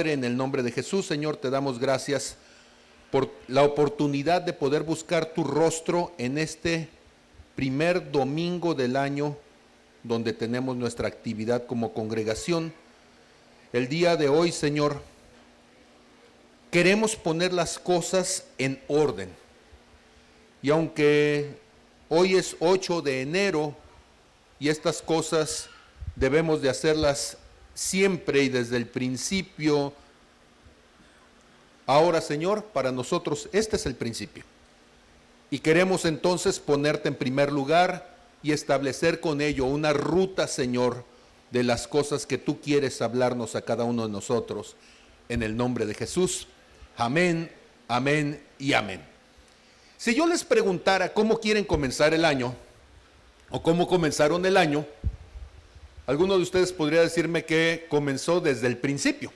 Padre, en el nombre de Jesús, Señor, te damos gracias por la oportunidad de poder buscar tu rostro en este primer domingo del año donde tenemos nuestra actividad como congregación. El día de hoy, Señor, queremos poner las cosas en orden. Y aunque hoy es 8 de enero y estas cosas debemos de hacerlas siempre y desde el principio, ahora, Señor, para nosotros este es el principio. Y queremos entonces ponerte en primer lugar y establecer con ello una ruta, Señor, de las cosas que tú quieres hablarnos a cada uno de nosotros. En el nombre de Jesús. Amén, amén y amén. Si yo les preguntara cómo quieren comenzar el año, o cómo comenzaron el año, alguno de ustedes podría decirme que comenzó desde el principio.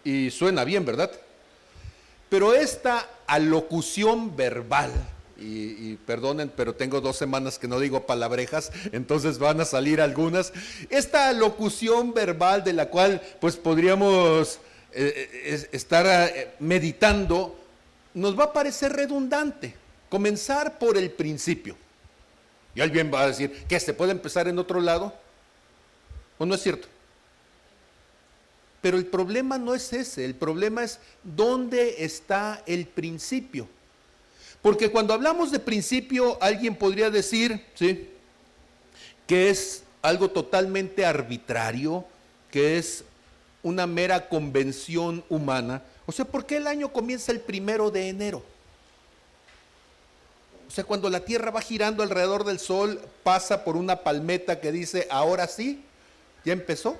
Y suena bien, ¿verdad? Pero esta alocución verbal, y perdonen, pero tengo 2 semanas que no digo palabrejas, entonces van a salir algunas. Esta alocución verbal de la cual pues podríamos estar meditando, nos va a parecer redundante. Comenzar por el principio. Y alguien va a decir, ¿qué? ¿Se puede empezar en otro lado? ¿O no es cierto? Pero el problema no es ese, el problema es dónde está el principio. Porque cuando hablamos de principio, alguien podría decir, ¿sí?, que es algo totalmente arbitrario, que es una mera convención humana. O sea, ¿por qué el año comienza el 1 de enero? O sea, cuando la Tierra va girando alrededor del Sol, pasa por una palmeta que dice, ahora sí, ya empezó.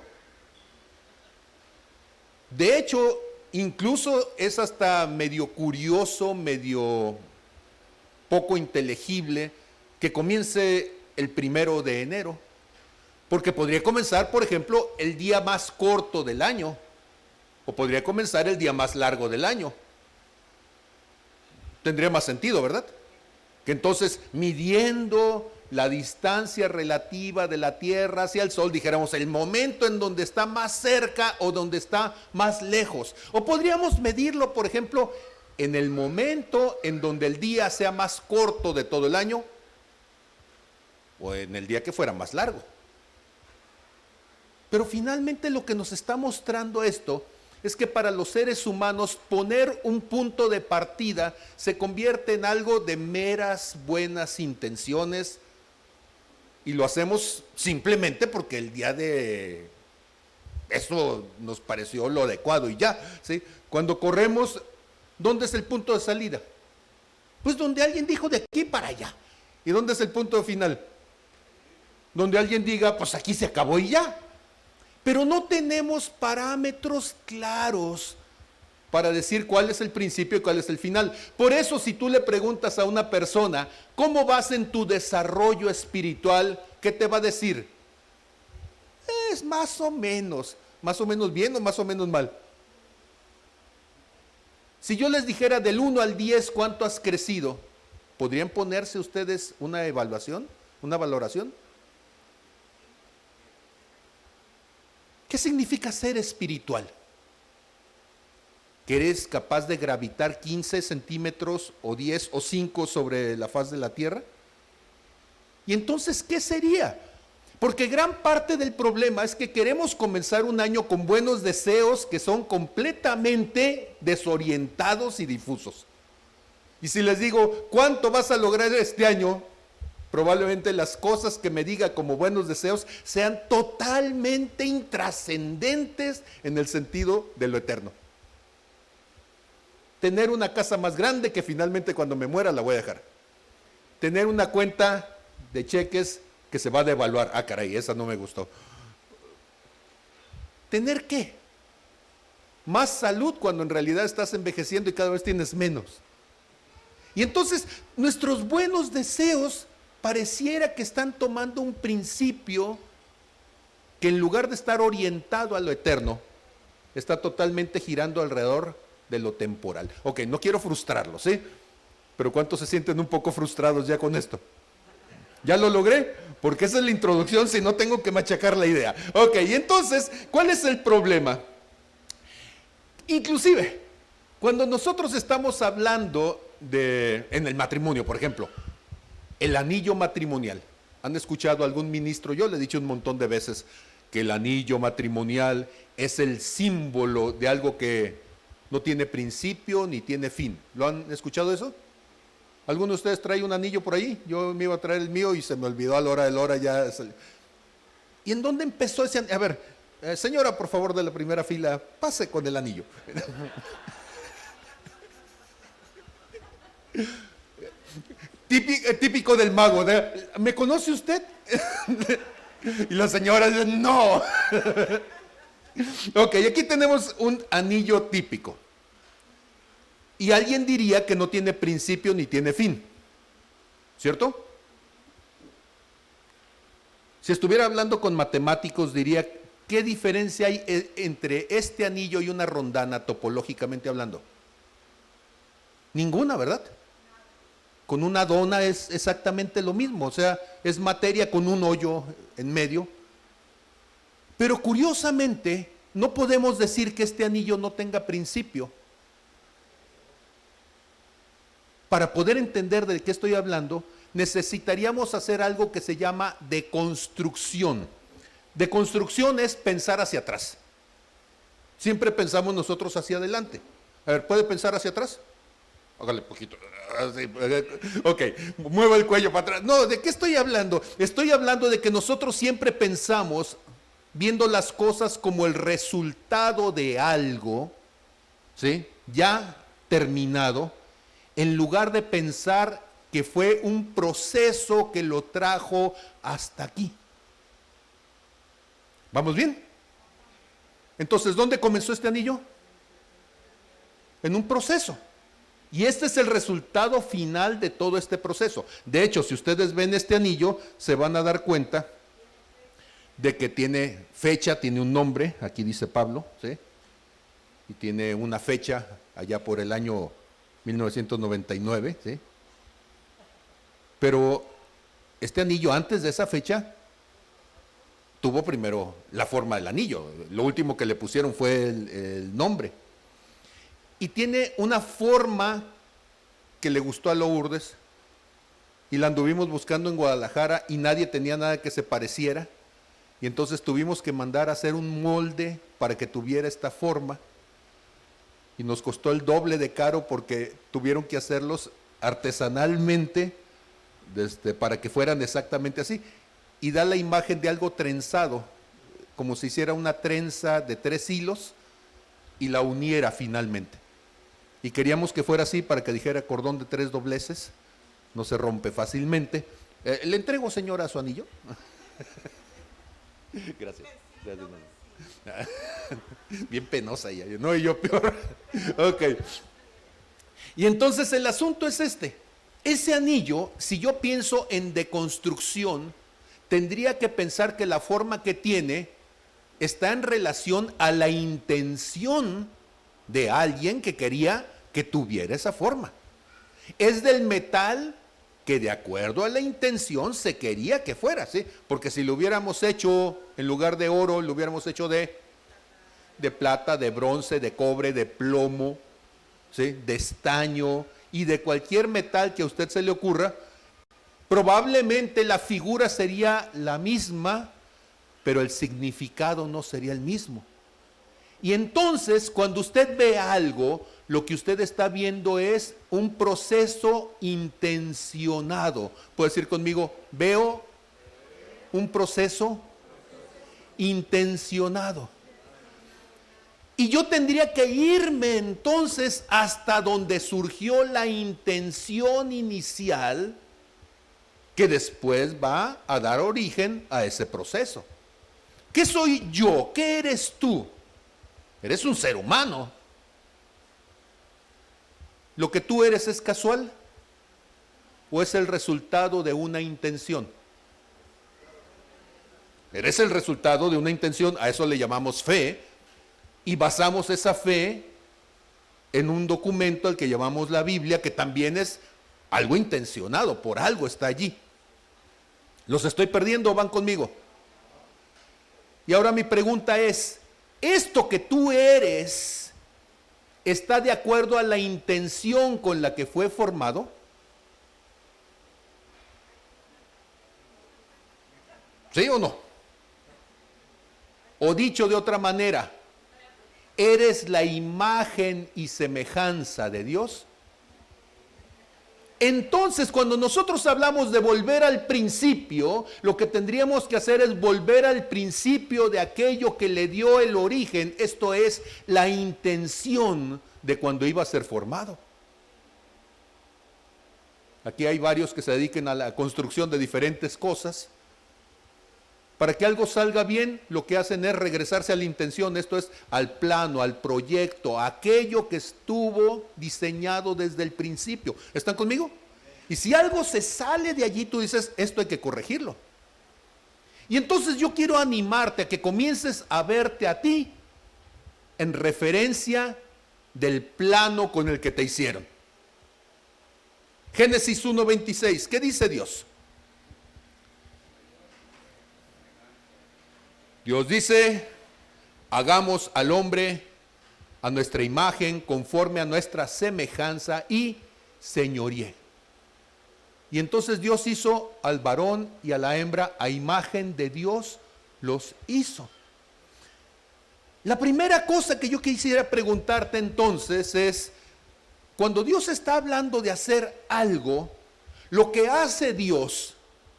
De hecho, incluso es hasta medio curioso, medio poco inteligible que comience el 1 de enero. Porque podría comenzar, por ejemplo, el día más corto del año, o podría comenzar el día más largo del año. Tendría más sentido, ¿verdad? Que entonces, midiendo la distancia relativa de la Tierra hacia el Sol, dijéramos el momento en donde está más cerca o donde está más lejos. O podríamos medirlo, por ejemplo, en el momento en donde el día sea más corto de todo el año, o en el día que fuera más largo. Pero finalmente lo que nos está mostrando esto es que para los seres humanos poner un punto de partida se convierte en algo de meras buenas intenciones, y lo hacemos simplemente porque el día de eso nos pareció lo adecuado y ya, ¿sí? Cuando corremos, ¿dónde es el punto de salida? Pues donde alguien dijo de aquí para allá. ¿Y dónde es el punto final? Donde alguien diga, pues aquí se acabó y ya. Pero no tenemos parámetros claros para decir cuál es el principio y cuál es el final. Por eso, si tú le preguntas a una persona, ¿cómo vas en tu desarrollo espiritual? ¿Qué te va a decir? Es más o menos bien o más o menos mal. Si yo les dijera del 1 al 10 cuánto has crecido, ¿podrían ponerse ustedes una evaluación, una valoración? ¿Qué significa ser espiritual? ¿Que eres capaz de gravitar 15 centímetros o 10 o 5 sobre la faz de la Tierra? ¿Y entonces qué sería? Porque gran parte del problema es que queremos comenzar un año con buenos deseos que son completamente desorientados y difusos. Y si les digo, ¿cuánto vas a lograr este año? Probablemente las cosas que me diga como buenos deseos sean totalmente intrascendentes en el sentido de lo eterno. Tener una casa más grande que finalmente cuando me muera la voy a dejar. Tener una cuenta de cheques que se va a devaluar. Ah, caray, esa no me gustó. ¿Tener qué? Más salud cuando en realidad estás envejeciendo y cada vez tienes menos. Y entonces nuestros buenos deseos pareciera que están tomando un principio que en lugar de estar orientado a lo eterno, está totalmente girando alrededor de lo temporal. Ok, no quiero frustrarlos, ¿sí? Pero ¿cuántos se sienten un poco frustrados ya con esto? ¿Ya lo logré? Porque esa es la introducción, si no tengo que machacar la idea. Ok, y entonces, ¿cuál es el problema? Inclusive, cuando nosotros estamos hablando en el matrimonio, por ejemplo, el anillo matrimonial. ¿Han escuchado a algún ministro? Yo le he dicho un montón de veces que el anillo matrimonial es el símbolo de algo que no tiene principio ni tiene fin. ¿Lo han escuchado eso? ¿Alguno de ustedes trae un anillo por ahí? Yo me iba a traer el mío y se me olvidó a la hora de la hora ya. ¿Y en dónde empezó ese anillo? A ver, señora, por favor, de la primera fila, pase con el anillo. Típico del mago, ¿me conoce usted? Y la señora dice, no. Ok, aquí tenemos un anillo típico. Y alguien diría que no tiene principio ni tiene fin, ¿cierto? Si estuviera hablando con matemáticos diría, ¿qué diferencia hay entre este anillo y una rondana topológicamente hablando? Ninguna, ¿verdad? Con una dona es exactamente lo mismo, o sea, es materia con un hoyo en medio. Pero curiosamente, no podemos decir que este anillo no tenga principio. Para poder entender de qué estoy hablando, necesitaríamos hacer algo que se llama deconstrucción. Deconstrucción es pensar hacia atrás. Siempre pensamos nosotros hacia adelante. A ver, ¿puede pensar hacia atrás? Hágale poquito. Ok, muevo el cuello para atrás. No, ¿de qué estoy hablando? Estoy hablando de que nosotros siempre pensamos viendo las cosas como el resultado de algo, ¿sí? Ya terminado, en lugar de pensar que fue un proceso que lo trajo hasta aquí. ¿Vamos bien? Entonces, ¿dónde comenzó este anillo? En un proceso. Y este es el resultado final de todo este proceso. De hecho, si ustedes ven este anillo, se van a dar cuenta de que tiene fecha, tiene un nombre, aquí dice Pablo, ¿sí? Y tiene una fecha allá por el año 1999, ¿sí? Pero este anillo antes de esa fecha tuvo primero la forma del anillo. Lo último que le pusieron fue el nombre. Y tiene una forma que le gustó a Lourdes y la anduvimos buscando en Guadalajara y nadie tenía nada que se pareciera. Y entonces tuvimos que mandar a hacer un molde para que tuviera esta forma. Y nos costó el doble de caro porque tuvieron que hacerlos artesanalmente para que fueran exactamente así. Y da la imagen de algo trenzado, como si hiciera una trenza de 3 hilos y la uniera finalmente. Y queríamos que fuera así para que dijera cordón de 3 dobleces, no se rompe fácilmente. ¿Le entrego, señora, su anillo? Gracias. Gracias. Bien penosa ella, no, y yo peor. Ok. Y entonces el asunto es este. Ese anillo, si yo pienso en deconstrucción, tendría que pensar que la forma que tiene está en relación a la intención de alguien que quería que tuviera esa forma. Es del metal que de acuerdo a la intención se quería que fuera, ¿sí? Porque si lo hubiéramos hecho, en lugar de oro, lo hubiéramos hecho de plata, de bronce, de cobre, de plomo, ¿sí? De estaño y de cualquier metal que a usted se le ocurra, probablemente la figura sería la misma, pero el significado no sería el mismo. Y entonces, cuando usted ve algo, lo que usted está viendo es un proceso intencionado. Puede decir conmigo, veo un proceso intencionado. Y yo tendría que irme entonces hasta donde surgió la intención inicial que después va a dar origen a ese proceso. ¿Qué soy yo? ¿Qué eres tú? Eres un ser humano. ¿Lo que tú eres es casual o es el resultado de una intención? Eres el resultado de una intención, a eso le llamamos fe, y basamos esa fe en un documento al que llamamos la Biblia, que también es algo intencionado, por algo está allí. ¿Los estoy perdiendo o van conmigo? Y ahora mi pregunta es, ¿esto que tú eres está de acuerdo a la intención con la que fue formado? ¿Sí o no? O dicho de otra manera, ¿eres la imagen y semejanza de Dios? Entonces, cuando nosotros hablamos de volver al principio, lo que tendríamos que hacer es volver al principio de aquello que le dio el origen, esto es, la intención de cuando iba a ser formado. Aquí hay varios que se dediquen a la construcción de diferentes cosas. Para que algo salga bien, lo que hacen es regresarse a la intención, esto es, al plano, al proyecto, a aquello que estuvo diseñado desde el principio. ¿Están conmigo? Y si algo se sale de allí, tú dices, esto hay que corregirlo. Y entonces yo quiero animarte a que comiences a verte a ti en referencia del plano con el que te hicieron. Génesis 1:26, ¿qué dice Dios? Dios dice, hagamos al hombre a nuestra imagen, conforme a nuestra semejanza y señoríe. Y entonces Dios hizo al varón y a la hembra, a imagen de Dios los hizo. La primera cosa que yo quisiera preguntarte entonces es, cuando Dios está hablando de hacer algo, lo que hace Dios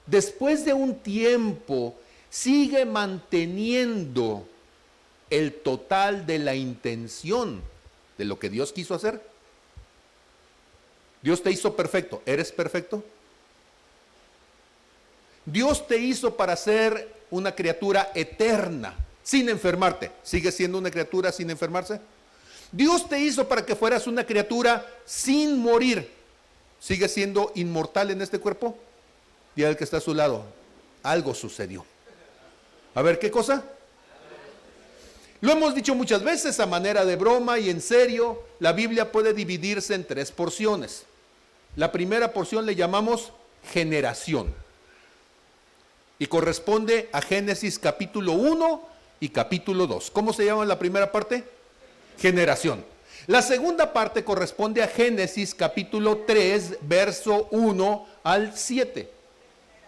después de un tiempo, sigue manteniendo el total de la intención de lo que Dios quiso hacer. Dios te hizo perfecto. ¿Eres perfecto? Dios te hizo para ser una criatura eterna, sin enfermarte. ¿Sigues siendo una criatura sin enfermarse? Dios te hizo para que fueras una criatura sin morir. ¿Sigues siendo inmortal en este cuerpo? Y al que está a su lado, algo sucedió. A ver, ¿qué cosa? Lo hemos dicho muchas veces a manera de broma y en serio, la Biblia puede dividirse en 3 porciones. La primera porción le llamamos generación y corresponde a Génesis capítulo 1 y capítulo 2. ¿Cómo se llama la primera parte? Generación. La segunda parte corresponde a Génesis capítulo 3, verso 1 al 7.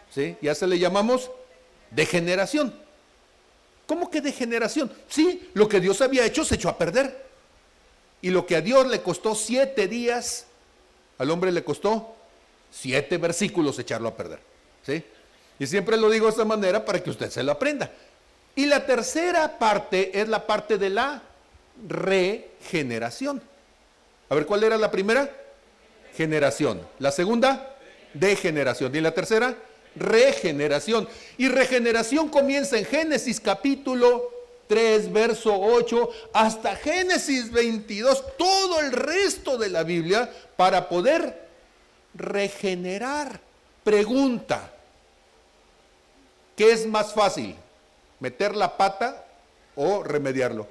¿Sí? Ya se le llamamos degeneración. ¿Cómo que degeneración? Sí, lo que Dios había hecho se echó a perder. Y lo que a Dios le costó 7 días, al hombre le costó 7 versículos echarlo a perder. ¿Sí? Y siempre lo digo de esta manera para que usted se lo aprenda. Y la tercera parte es la parte de la regeneración. A ver, ¿cuál era la primera? Generación. La segunda, degeneración. Y la tercera, regeneración. Y regeneración comienza en Génesis capítulo 3, verso 8, hasta Génesis 22, todo el resto de la Biblia para poder regenerar. Pregunta, ¿qué es más fácil? ¿Meter la pata o remediarlo?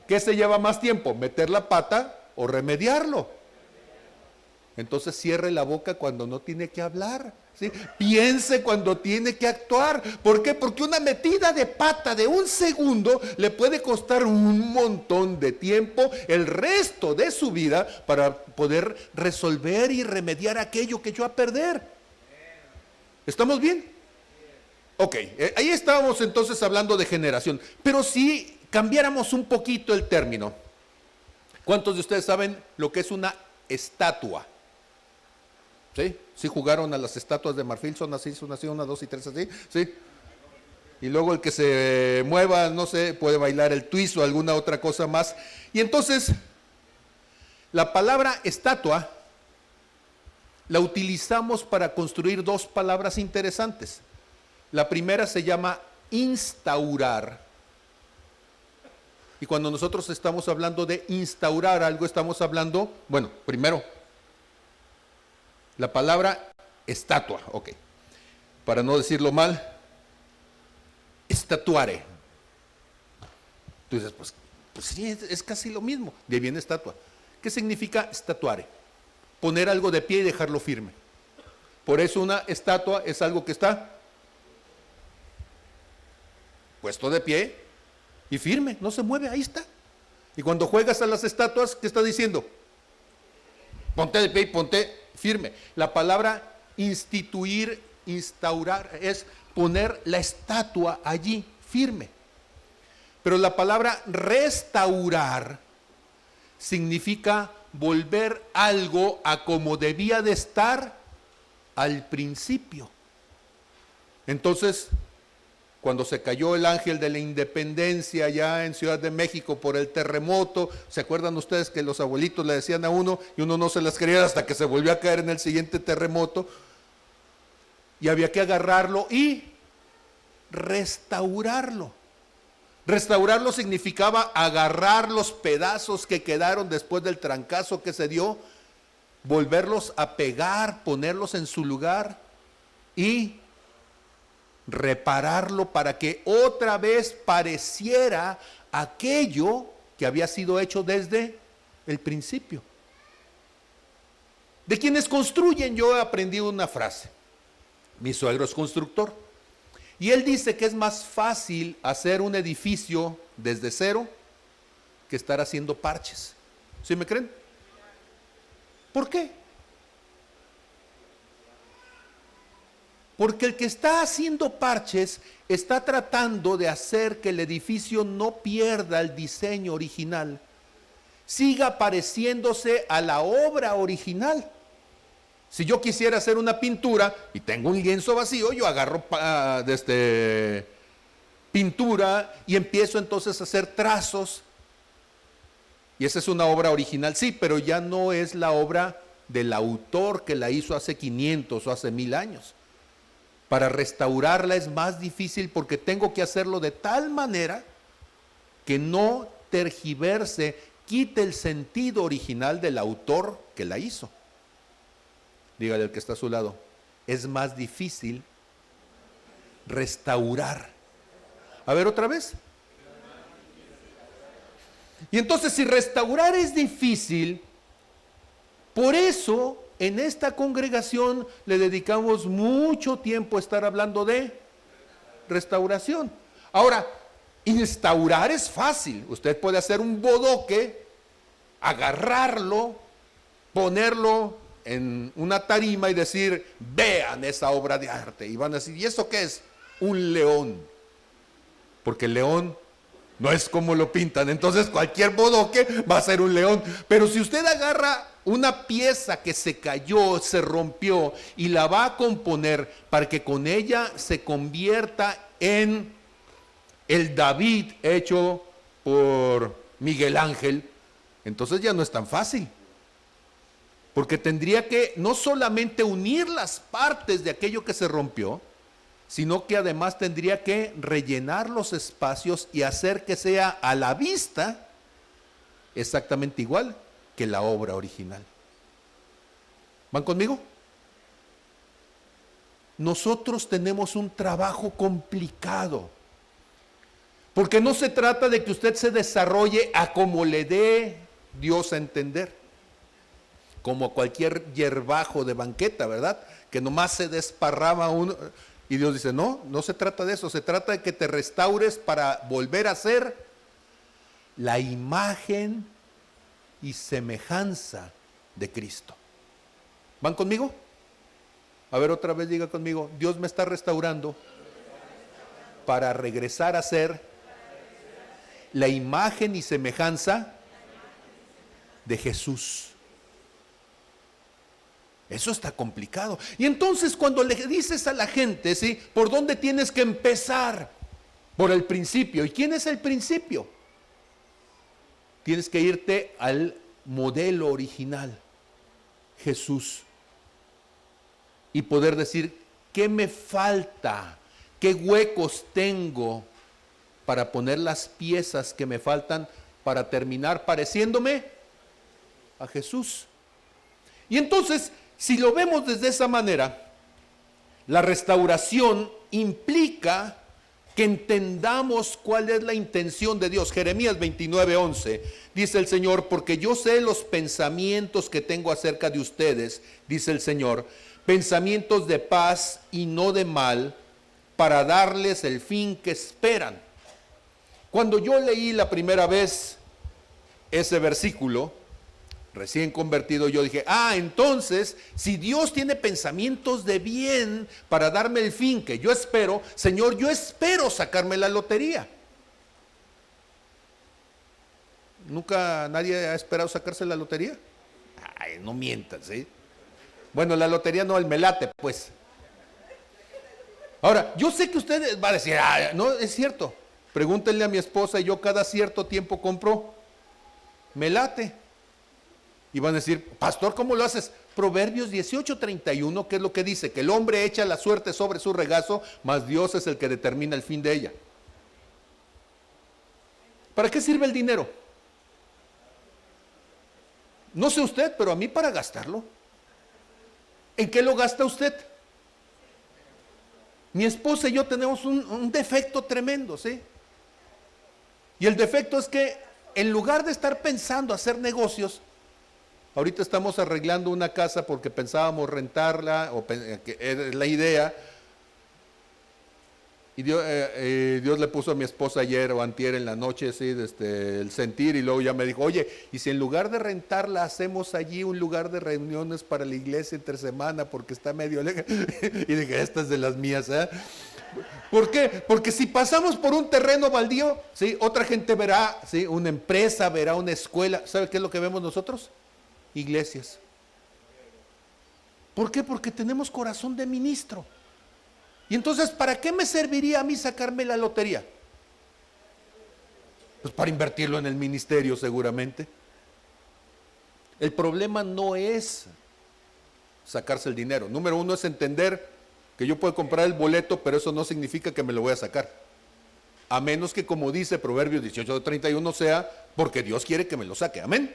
¿Qué se lleva más tiempo? ¿Meter la pata o remediarlo? Entonces cierre la boca cuando no tiene que hablar, ¿sí? Piense cuando tiene que actuar. ¿Por qué? Porque una metida de pata de 1 segundo le puede costar un montón de tiempo, el resto de su vida, para poder resolver y remediar aquello que echó a perder. ¿Estamos bien? Ok, ahí estábamos entonces hablando de generación. Pero si cambiáramos un poquito el término, ¿cuántos de ustedes saben lo que es una estatua? ¿Sí? ¿Sí jugaron a las estatuas de marfil? Son así, 1, 2 y 3 así, ¿sí? Y luego el que se mueva, no sé, puede bailar el twist o alguna otra cosa más. Y entonces, la palabra estatua la utilizamos para construir 2 palabras interesantes. La primera se llama instaurar. Y cuando nosotros estamos hablando de instaurar algo, estamos hablando, bueno, primero, la palabra estatua, ok. Para no decirlo mal, estatuare. Tú dices, pues sí, es casi lo mismo. De ahí viene estatua. ¿Qué significa estatuare? Poner algo de pie y dejarlo firme. Por eso una estatua es algo que está puesto de pie y firme, no se mueve, ahí está. Y cuando juegas a las estatuas, ¿qué está diciendo? Ponte de pie y ponte firme. La palabra instituir, instaurar, es poner la estatua allí, firme. Pero la palabra restaurar significa volver algo a como debía de estar al principio. Entonces, cuando se cayó el ángel de la independencia allá en Ciudad de México por el terremoto, ¿se acuerdan ustedes que los abuelitos le decían a uno y uno no se las creía hasta que se volvió a caer en el siguiente terremoto? Y había que agarrarlo y restaurarlo. Restaurarlo significaba agarrar los pedazos que quedaron después del trancazo que se dio, volverlos a pegar, ponerlos en su lugar y repararlo para que otra vez pareciera aquello que había sido hecho desde el principio. De quienes construyen, yo he aprendido una frase. Mi suegro es constructor y él dice que es más fácil hacer un edificio desde cero que estar haciendo parches. ¿Sí me creen? ¿Por qué? Porque el que está haciendo parches está tratando de hacer que el edificio no pierda el diseño original, siga pareciéndose a la obra original. Si yo quisiera hacer una pintura y tengo un lienzo vacío, yo agarro pintura y empiezo entonces a hacer trazos. Y esa es una obra original, sí, pero ya no es la obra del autor que la hizo hace 500 o hace 1000 años. Para restaurarla es más difícil porque tengo que hacerlo de tal manera que no tergiverse, quite el sentido original del autor que la hizo. Dígale al que está a su lado, es más difícil restaurar. A ver otra vez. Y entonces si restaurar es difícil, por eso en esta congregación le dedicamos mucho tiempo a estar hablando de restauración. Ahora, instaurar es fácil. Usted puede hacer un bodoque, agarrarlo, ponerlo en una tarima y decir, vean esa obra de arte. Y van a decir, ¿y eso qué es? Un león. Porque el león no es como lo pintan. Entonces cualquier bodoque va a ser un león. Pero si usted agarra una pieza que se cayó, se rompió y la va a componer para que con ella se convierta en el David hecho por Miguel Ángel, entonces ya no es tan fácil. Porque tendría que no solamente unir las partes de aquello que se rompió, sino que además tendría que rellenar los espacios y hacer que sea a la vista exactamente igual que la obra original. ¿Van conmigo? Nosotros tenemos un trabajo complicado, porque no se trata de que usted se desarrolle a como le dé Dios a entender, como cualquier hierbajo de banqueta, ¿verdad? Que nomás se desparrama uno. Y Dios dice, no, no se trata de eso, se trata de que te restaures para volver a ser la imagen y semejanza de Cristo. ¿Van conmigo? A ver, otra vez diga conmigo, Dios me está restaurando para regresar a ser la imagen y semejanza de Jesús. Eso está complicado. Y entonces cuando le dices a la gente, ¿sí?, ¿por dónde tienes que empezar? Por el principio. ¿Y quién es el principio? Tienes que irte al modelo original, Jesús. Y poder decir, ¿qué me falta? ¿Qué huecos tengo para poner las piezas que me faltan para terminar pareciéndome a Jesús? Y entonces, si lo vemos desde esa manera, la restauración implica que entendamos cuál es la intención de Dios. Jeremías 29:11 dice el Señor, porque yo sé los pensamientos que tengo acerca de ustedes, dice el Señor, pensamientos de paz y no de mal, para darles el fin que esperan. Cuando yo leí la primera vez ese versículo, recién convertido, yo dije, entonces, si Dios tiene pensamientos de bien para darme el fin que yo espero, Señor, yo espero sacarme la lotería. ¿Nunca nadie ha esperado sacarse la lotería? Ay, no mientas, ¿sí? Bueno, la lotería no, el melate, pues. Ahora, yo sé que usted va a decir, no, es cierto. Pregúntenle a mi esposa, yo cada cierto tiempo compro melate. Y van a decir, pastor, ¿cómo lo haces? Proverbios 18:31, ¿qué es lo que dice? Que el hombre echa la suerte sobre su regazo, mas Dios es el que determina el fin de ella. ¿Para qué sirve el dinero? No sé usted, pero a mí para gastarlo. ¿En qué lo gasta usted? Mi esposa y yo tenemos un defecto tremendo, ¿sí? Y el defecto es que en lugar de estar pensando hacer negocios, ahorita estamos arreglando una casa porque pensábamos rentarla, que era la idea, y Dios le puso a mi esposa ayer o antier en la noche, ¿sí? El sentir, y luego ya me dijo, oye, y si en lugar de rentarla hacemos allí un lugar de reuniones para la iglesia entre semana porque está medio lejos. Y dije, esta es de las mías, ¿eh? ¿Por qué? Porque si pasamos por un terreno baldío, ¿sí? Otra gente verá, ¿sí? Una empresa, verá una escuela. ¿Sabe qué es lo que vemos nosotros? Iglesias. ¿Por qué? Porque tenemos corazón de ministro. Y entonces, ¿para qué me serviría a mí sacarme la lotería? Pues para invertirlo en el ministerio seguramente. El problema no es sacarse el dinero. Número uno es entender que yo puedo comprar el boleto, pero eso no significa que me lo voy a sacar. A menos que, como dice Proverbios 18:31, sea porque Dios quiere que me lo saque. Amén.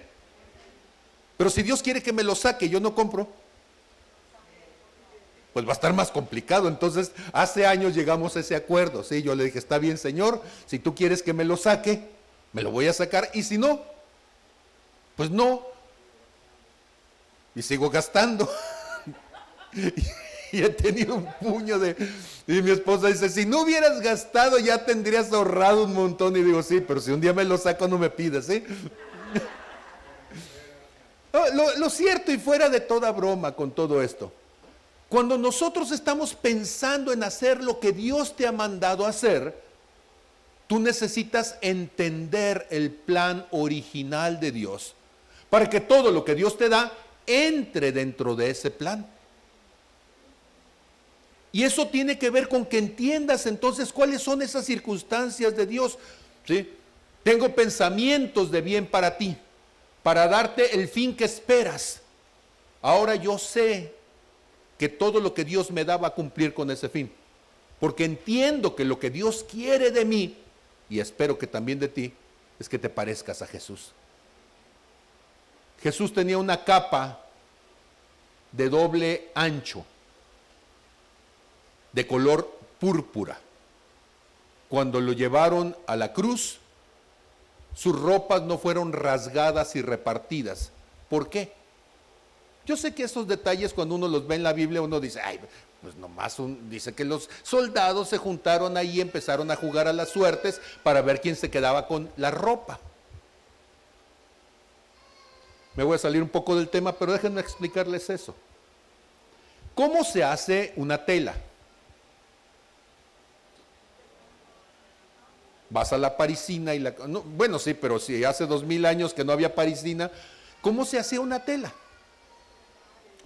Pero si Dios quiere que me lo saque y yo no compro, pues va a estar más complicado. Entonces, hace años llegamos a ese acuerdo, ¿sí? Yo le dije, está bien, Señor, si tú quieres que me lo saque, me lo voy a sacar, y si no, pues no. Y sigo gastando. Y he tenido un puño de... Y mi esposa dice, si no hubieras gastado, ya tendrías ahorrado un montón. Y digo, sí, pero si un día me lo saco, no me pides, ¿sí? Lo cierto, y fuera de toda broma con todo esto, cuando nosotros estamos pensando en hacer lo que Dios te ha mandado hacer, tú necesitas entender el plan original de Dios, para que todo lo que Dios te da entre dentro de ese plan. Y eso tiene que ver con que entiendas entonces cuáles son esas circunstancias de Dios, ¿sí? Tengo pensamientos de bien para ti, para darte el fin que esperas. Ahora yo sé que todo lo que Dios me da va a cumplir con ese fin, porque entiendo que lo que Dios quiere de mí, y espero que también de ti, es que te parezcas a Jesús. Jesús tenía una capa de doble ancho, de color púrpura. Cuando lo llevaron a la cruz, sus ropas no fueron rasgadas y repartidas. ¿Por qué? Yo sé que esos detalles, cuando uno los ve en la Biblia, uno dice, ay, pues nomás dice que los soldados se juntaron ahí y empezaron a jugar a las suertes para ver quién se quedaba con la ropa. Me voy a salir un poco del tema, pero déjenme explicarles eso. ¿Cómo se hace una tela? Vas a la parisina y bueno, sí, pero si hace 2000 años que no había parisina, ¿cómo se hacía una tela?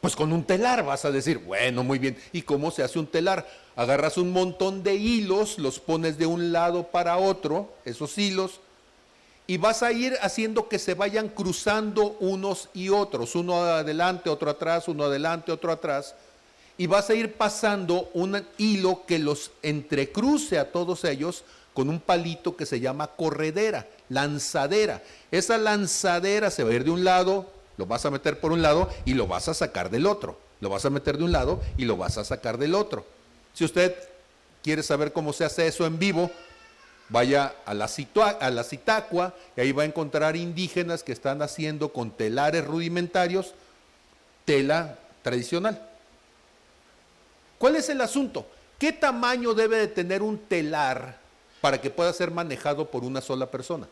Pues con un telar, vas a decir, bueno, muy bien. ¿Y cómo se hace un telar? Agarras un montón de hilos, los pones de un lado para otro, esos hilos, y vas a ir haciendo que se vayan cruzando unos y otros, uno adelante, otro atrás, uno adelante, otro atrás, y vas a ir pasando un hilo que los entrecruce a todos ellos con un palito que se llama corredera, lanzadera. Esa lanzadera se va a ir de un lado, lo vas a meter por un lado y lo vas a sacar del otro. Lo vas a meter de un lado y lo vas a sacar del otro. Si usted quiere saber cómo se hace eso en vivo, vaya a la Zitácua y ahí va a encontrar indígenas que están haciendo con telares rudimentarios tela tradicional. ¿Cuál es el asunto? ¿Qué tamaño debe de tener un telar para que pueda ser manejado por una sola persona?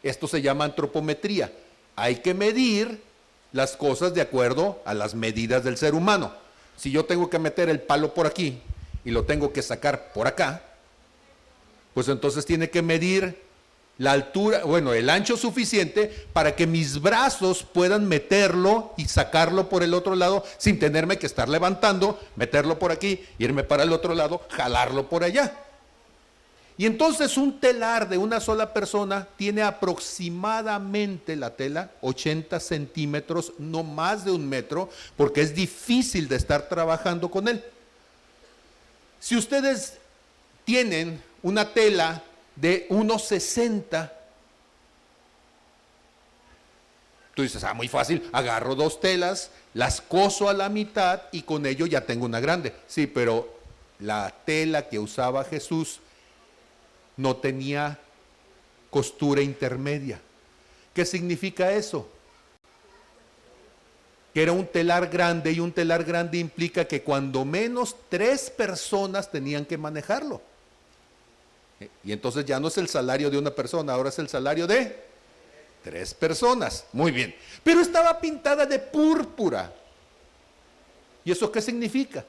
Esto se llama antropometría. Hay que medir las cosas de acuerdo a las medidas del ser humano. Si yo tengo que meter el palo por aquí y lo tengo que sacar por acá, pues entonces tiene que medir la altura, bueno, el ancho suficiente para que mis brazos puedan meterlo y sacarlo por el otro lado sin tenerme que estar levantando, meterlo por aquí, irme para el otro lado, jalarlo por allá. Y entonces un telar de una sola persona tiene aproximadamente la tela 80 centímetros, no más de 1 metro, porque es difícil de estar trabajando con él. Si ustedes tienen una tela de 1,60, tú dices, muy fácil, agarro 2 telas, las coso a la mitad y con ello ya tengo una grande. Sí, pero la tela que usaba Jesús no tenía costura intermedia. ¿Qué significa eso? Que era un telar grande, y un telar grande implica que cuando menos 3 personas tenían que manejarlo. Y entonces ya no es el salario de una persona, ahora es el salario de 3 personas. Muy bien. Pero estaba pintada de púrpura. ¿Y eso qué significa?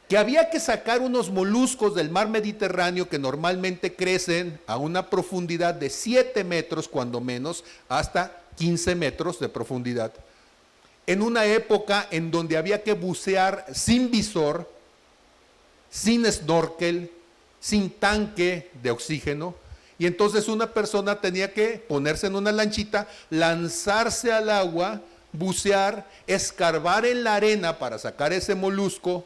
Que había que sacar unos moluscos del mar Mediterráneo que normalmente crecen a una profundidad de 7 metros, cuando menos, hasta 15 metros de profundidad. En una época en donde había que bucear sin visor, sin snorkel, sin tanque de oxígeno, y entonces una persona tenía que ponerse en una lanchita, lanzarse al agua, bucear, escarbar en la arena para sacar ese molusco.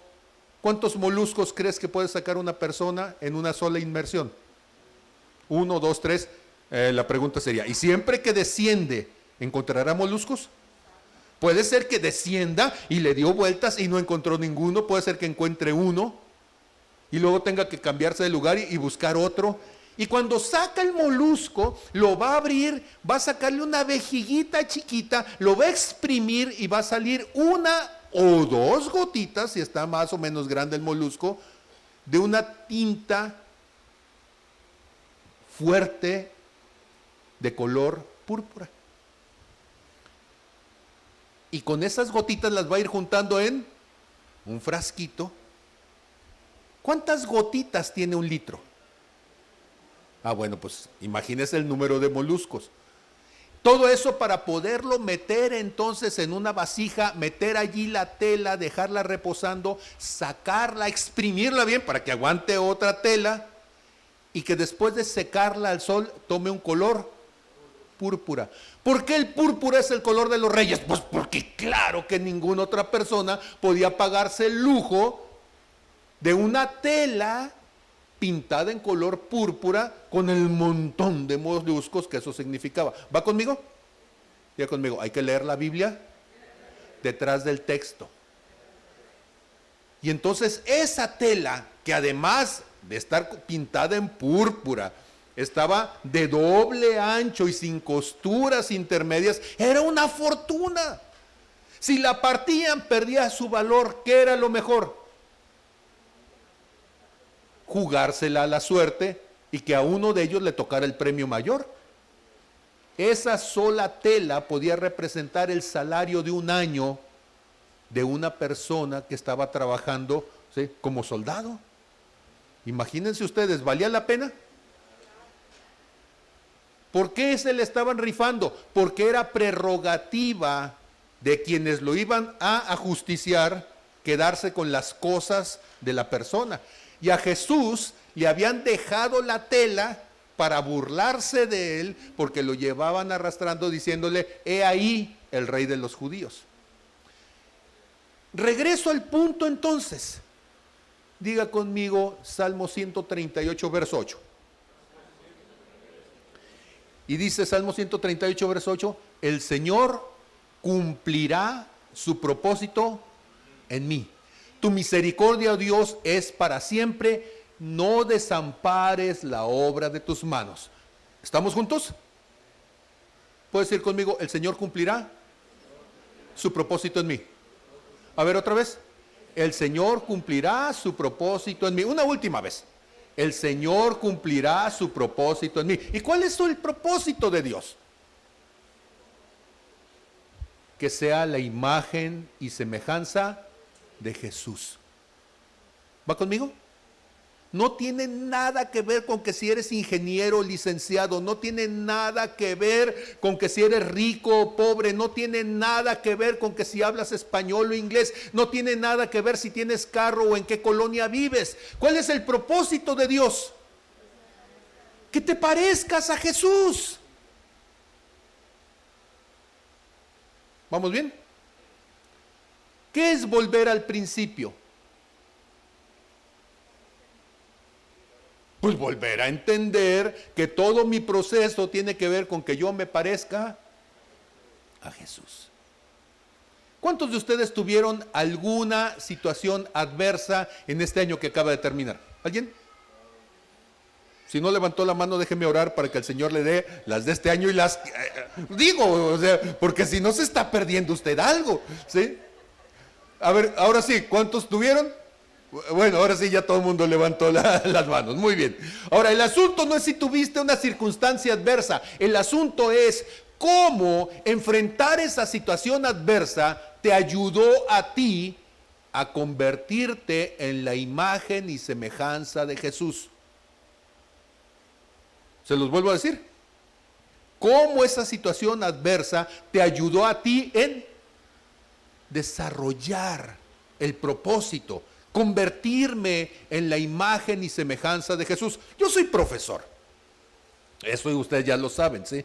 ¿Cuántos moluscos crees que puede sacar una persona en una sola inmersión? 1, 2, 3. La pregunta sería, ¿y siempre que desciende encontrará moluscos? Puede ser que descienda y le dio vueltas y no encontró ninguno. Puede ser que encuentre uno y luego tenga que cambiarse de lugar y buscar otro. Y cuando saca el molusco, lo va a abrir, va a sacarle una vejiguita chiquita, lo va a exprimir y va a salir 1 o 2 gotitas, si está más o menos grande el molusco, de una tinta fuerte de color púrpura. Y con esas gotitas las va a ir juntando en un frasquito. ¿Cuántas gotitas tiene 1 litro? Bueno, pues imagínese el número de moluscos. Todo eso para poderlo meter entonces en una vasija, meter allí la tela, dejarla reposando, sacarla, exprimirla bien para que aguante otra tela y que después de secarla al sol tome un color púrpura. ¿Por qué el púrpura es el color de los reyes? Pues porque claro que ninguna otra persona podía pagarse el lujo de una tela pintada en color púrpura con el montón de moluscos que eso significaba. ¿Va conmigo? Ya conmigo. Hay que leer la Biblia detrás del texto. Y entonces esa tela, que además de estar pintada en púrpura, estaba de doble ancho y sin costuras intermedias, era una fortuna. Si la partían, perdía su valor. ¿Qué era lo mejor? Jugársela a la suerte y que a uno de ellos le tocara el premio mayor. Esa sola tela podía representar el salario de 1 año de una persona que estaba trabajando, ¿sí?, como soldado. Imagínense ustedes, ¿valía la pena? ¿Por qué se le estaban rifando? Porque era prerrogativa de quienes lo iban a ajusticiar quedarse con las cosas de la persona. Y a Jesús le habían dejado la tela para burlarse de él, porque lo llevaban arrastrando diciéndole, he ahí el rey de los judíos. Regreso al punto entonces. Diga conmigo Salmo 138, verso 8. Y dice Salmo 138, verso 8, el Señor cumplirá su propósito en mí. Tu misericordia, oh Dios, es para siempre. No desampares la obra de tus manos. ¿Estamos juntos? ¿Puedes decir conmigo, el Señor cumplirá su propósito en mí? A ver otra vez. El Señor cumplirá su propósito en mí. Una última vez. el Señor cumplirá su propósito en mí. ¿Y cuál es el propósito de Dios? Que sea la imagen y semejanza de Jesús. ¿Va conmigo? No tiene nada que ver con que si eres ingeniero o licenciado, no tiene nada que ver con que si eres rico o pobre, no tiene nada que ver con que si hablas español o inglés, no tiene nada que ver si tienes carro o en qué colonia vives. ¿Cuál es el propósito de Dios? Que te parezcas a Jesús. ¿Vamos bien? ¿Qué es volver al principio? Pues volver a entender que todo mi proceso tiene que ver con que yo me parezca a Jesús. ¿Cuántos de ustedes tuvieron alguna situación adversa en este año que acaba de terminar? ¿Alguien? Si no levantó la mano, déjeme orar para que el Señor le dé las de este año y las... digo, o sea, porque si no se está perdiendo usted algo, ¿sí? A ver, ahora sí, ¿cuántos tuvieron? Bueno, ahora sí ya todo el mundo levantó las manos, muy bien. Ahora, el asunto no es si tuviste una circunstancia adversa, el asunto es cómo enfrentar esa situación adversa te ayudó a ti a convertirte en la imagen y semejanza de Jesús. Se los vuelvo a decir. ¿Cómo esa situación adversa te ayudó a ti en desarrollar el propósito, convertirme en la imagen y semejanza de Jesús? Yo soy profesor. Eso ustedes ya lo saben, ¿sí?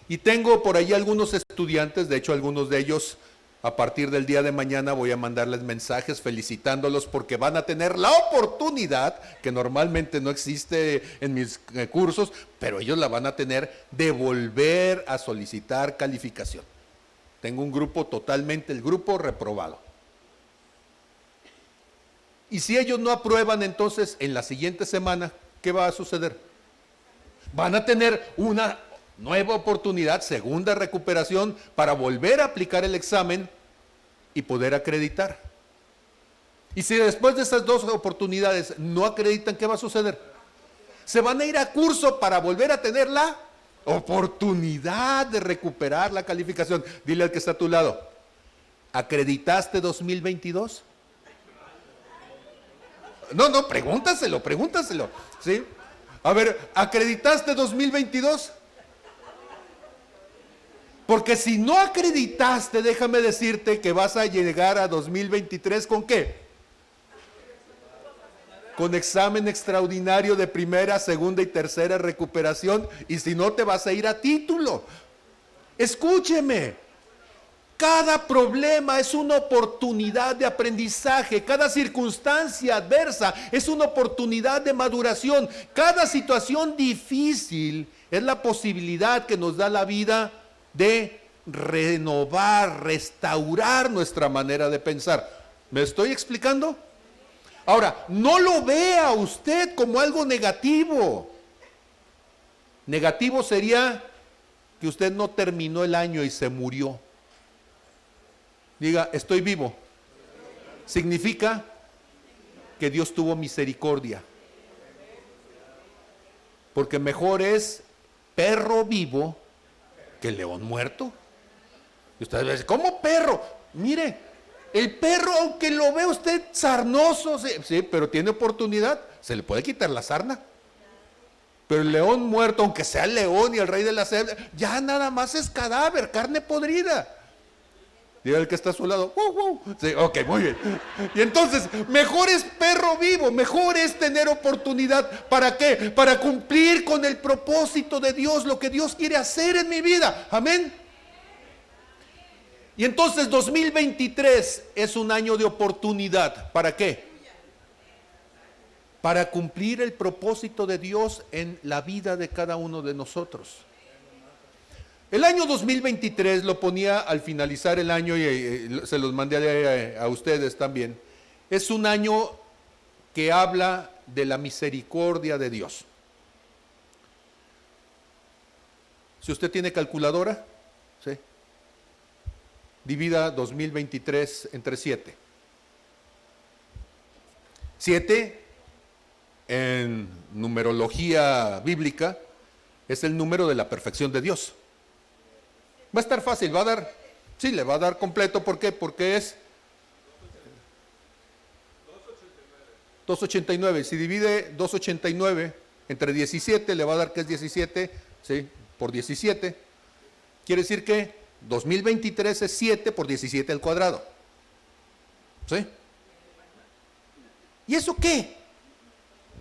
Y tengo por ahí algunos estudiantes, de hecho algunos de ellos a partir del día de mañana voy a mandarles mensajes felicitándolos porque van a tener la oportunidad, que normalmente no existe en mis cursos, pero ellos la van a tener de volver a solicitar calificación. Tengo un grupo totalmente, el grupo reprobado. Y si ellos no aprueban, entonces en la siguiente semana, ¿qué va a suceder? Van a tener una nueva oportunidad, segunda recuperación, para volver a aplicar el examen y poder acreditar. Y si después de esas dos oportunidades no acreditan, ¿qué va a suceder? Se van a ir a curso para volver a tener la oportunidad de recuperar la calificación. Dile al que está a tu lado, ¿acreditaste 2022? No, pregúntaselo, ¿sí? A ver, ¿acreditaste 2022? Porque si no acreditaste, déjame decirte que vas a llegar a 2023 ¿con qué? Con examen extraordinario de primera, segunda y tercera recuperación, y si no te vas a ir a título. Escúcheme, cada problema es una oportunidad de aprendizaje, cada circunstancia adversa es una oportunidad de maduración, cada situación difícil es la posibilidad que nos da la vida de renovar, restaurar nuestra manera de pensar. ¿Me estoy explicando? Ahora, no lo vea usted como algo negativo. Negativo sería que usted no terminó el año y se murió. Diga, estoy vivo. Significa que Dios tuvo misericordia. Porque mejor es perro vivo que león muerto. Y usted va a decir, ¿cómo perro? Mire, el perro, aunque lo ve usted sarnoso, sí, pero tiene oportunidad, se le puede quitar la sarna. Pero el león muerto, aunque sea el león y el rey de la selva, ya nada más es cadáver, carne podrida. Diga el que está a su lado, wow, wow. Sí, ok, muy bien. Y entonces, mejor es perro vivo, mejor es tener oportunidad. ¿Para qué? Para cumplir con el propósito de Dios, lo que Dios quiere hacer en mi vida. Amén. Y entonces 2023 es un año de oportunidad. ¿Para qué? Para cumplir el propósito de Dios en la vida de cada uno de nosotros. El año 2023 lo ponía al finalizar el año y se los mandé a ustedes también. Es un año que habla de la misericordia de Dios. Si usted tiene calculadora, ¿sí? Divida 2023 entre 7. 7 en numerología bíblica es el número de la perfección de Dios. Va a estar fácil, va a dar, sí, le va a dar completo. ¿Por qué? Porque es 289. Si divide 289 entre 17, le va a dar que es 17, ¿sí? Por 17. Quiere decir que 2023 es 7 por 17 al cuadrado. ¿Sí? ¿Y eso qué?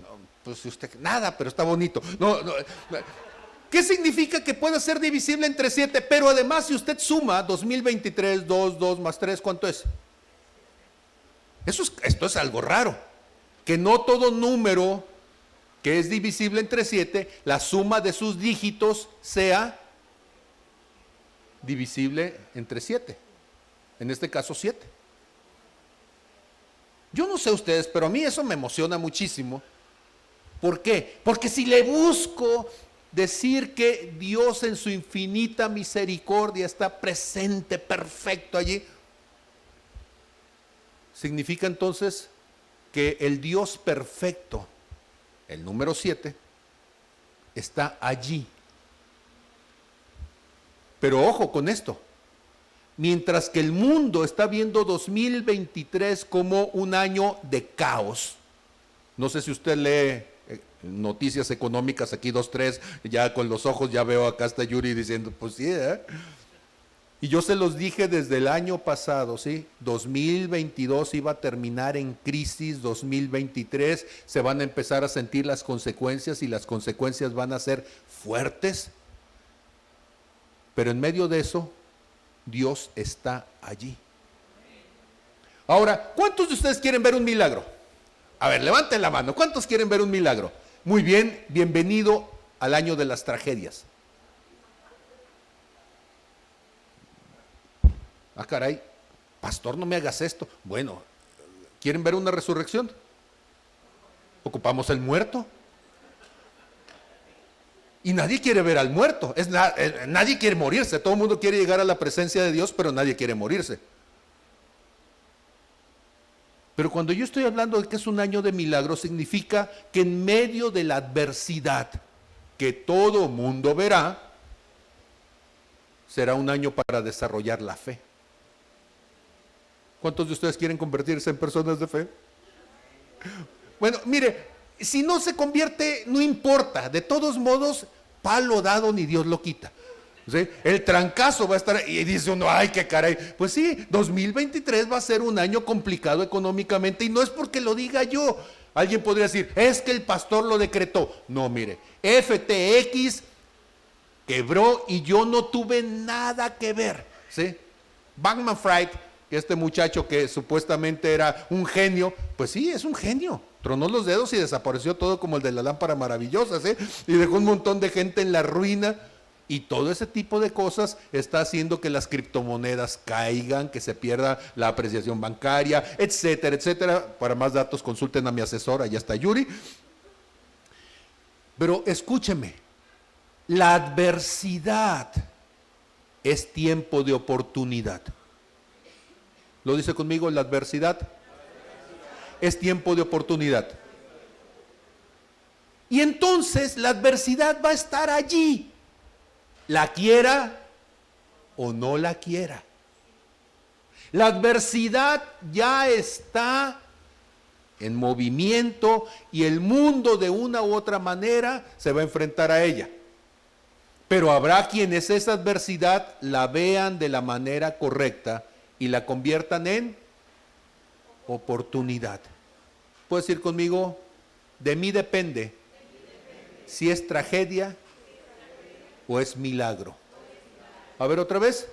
No, pues usted, nada, pero está bonito. No, no. ¿Qué significa que pueda ser divisible entre 7? Pero además, si usted suma 2023, 2 más 3, ¿cuánto es? Esto es algo raro. Que no todo número que es divisible entre 7, la suma de sus dígitos sea divisible entre 7. En este caso 7. Yo no sé ustedes, pero a mí eso me emociona muchísimo. ¿Por qué? Porque si le busco decir que Dios en su infinita misericordia está presente, perfecto allí, significa entonces que el Dios perfecto, el número 7, está allí. Pero ojo con esto, mientras que el mundo está viendo 2023 como un año de caos. No sé si usted lee noticias económicas aquí 2, 3, ya con los ojos ya veo acá está Yuri diciendo, pues sí, Y yo se los dije desde el año pasado, ¿sí? 2022 iba a terminar en crisis, 2023 se van a empezar a sentir las consecuencias y las consecuencias van a ser fuertes. Pero en medio de eso, Dios está allí. Ahora, ¿cuántos de ustedes quieren ver un milagro? A ver, levanten la mano. ¿Cuántos quieren ver un milagro? Muy bien, bienvenido al año de las tragedias. Ah, caray, pastor, no me hagas esto. Bueno, ¿quieren ver una resurrección? Ocupamos el muerto. Y nadie quiere ver al muerto. Nadie quiere morirse. Todo el mundo quiere llegar a la presencia de Dios, pero nadie quiere morirse. Pero cuando yo estoy hablando de que es un año de milagros, significa que en medio de la adversidad que todo mundo verá, será un año para desarrollar la fe. ¿Cuántos de ustedes quieren convertirse en personas de fe? Bueno, mire, si no se convierte, no importa. De todos modos, palo dado ni Dios lo quita. ¿Sí? El trancazo va a estar, y dice uno, ay, qué caray. Pues sí, 2023 va a ser un año complicado económicamente, y no es porque lo diga yo. Alguien podría decir, es que el pastor lo decretó. No, mire, FTX quebró y yo no tuve nada que ver. ¿Sí? Bankman-Fried, este muchacho que supuestamente era un genio, pues sí, es un genio. Tronó los dedos y desapareció todo como el de la lámpara maravillosa, ¿sí? Y dejó un montón de gente en la ruina. Y todo ese tipo de cosas está haciendo que las criptomonedas caigan, que se pierda la apreciación bancaria, etcétera, etcétera. Para más datos consulten a mi asesor, allá está Yuri. Pero escúcheme, la adversidad es tiempo de oportunidad. ¿Lo dice conmigo? La adversidad es tiempo de oportunidad. Y entonces la adversidad va a estar allí, la quiera o no la quiera. La adversidad ya está en movimiento y el mundo de una u otra manera se va a enfrentar a ella. Pero habrá quienes esa adversidad la vean de la manera correcta y la conviertan en oportunidad. ¿Puedes decir conmigo? De mí depende si es tragedia o es milagro. A ver otra vez.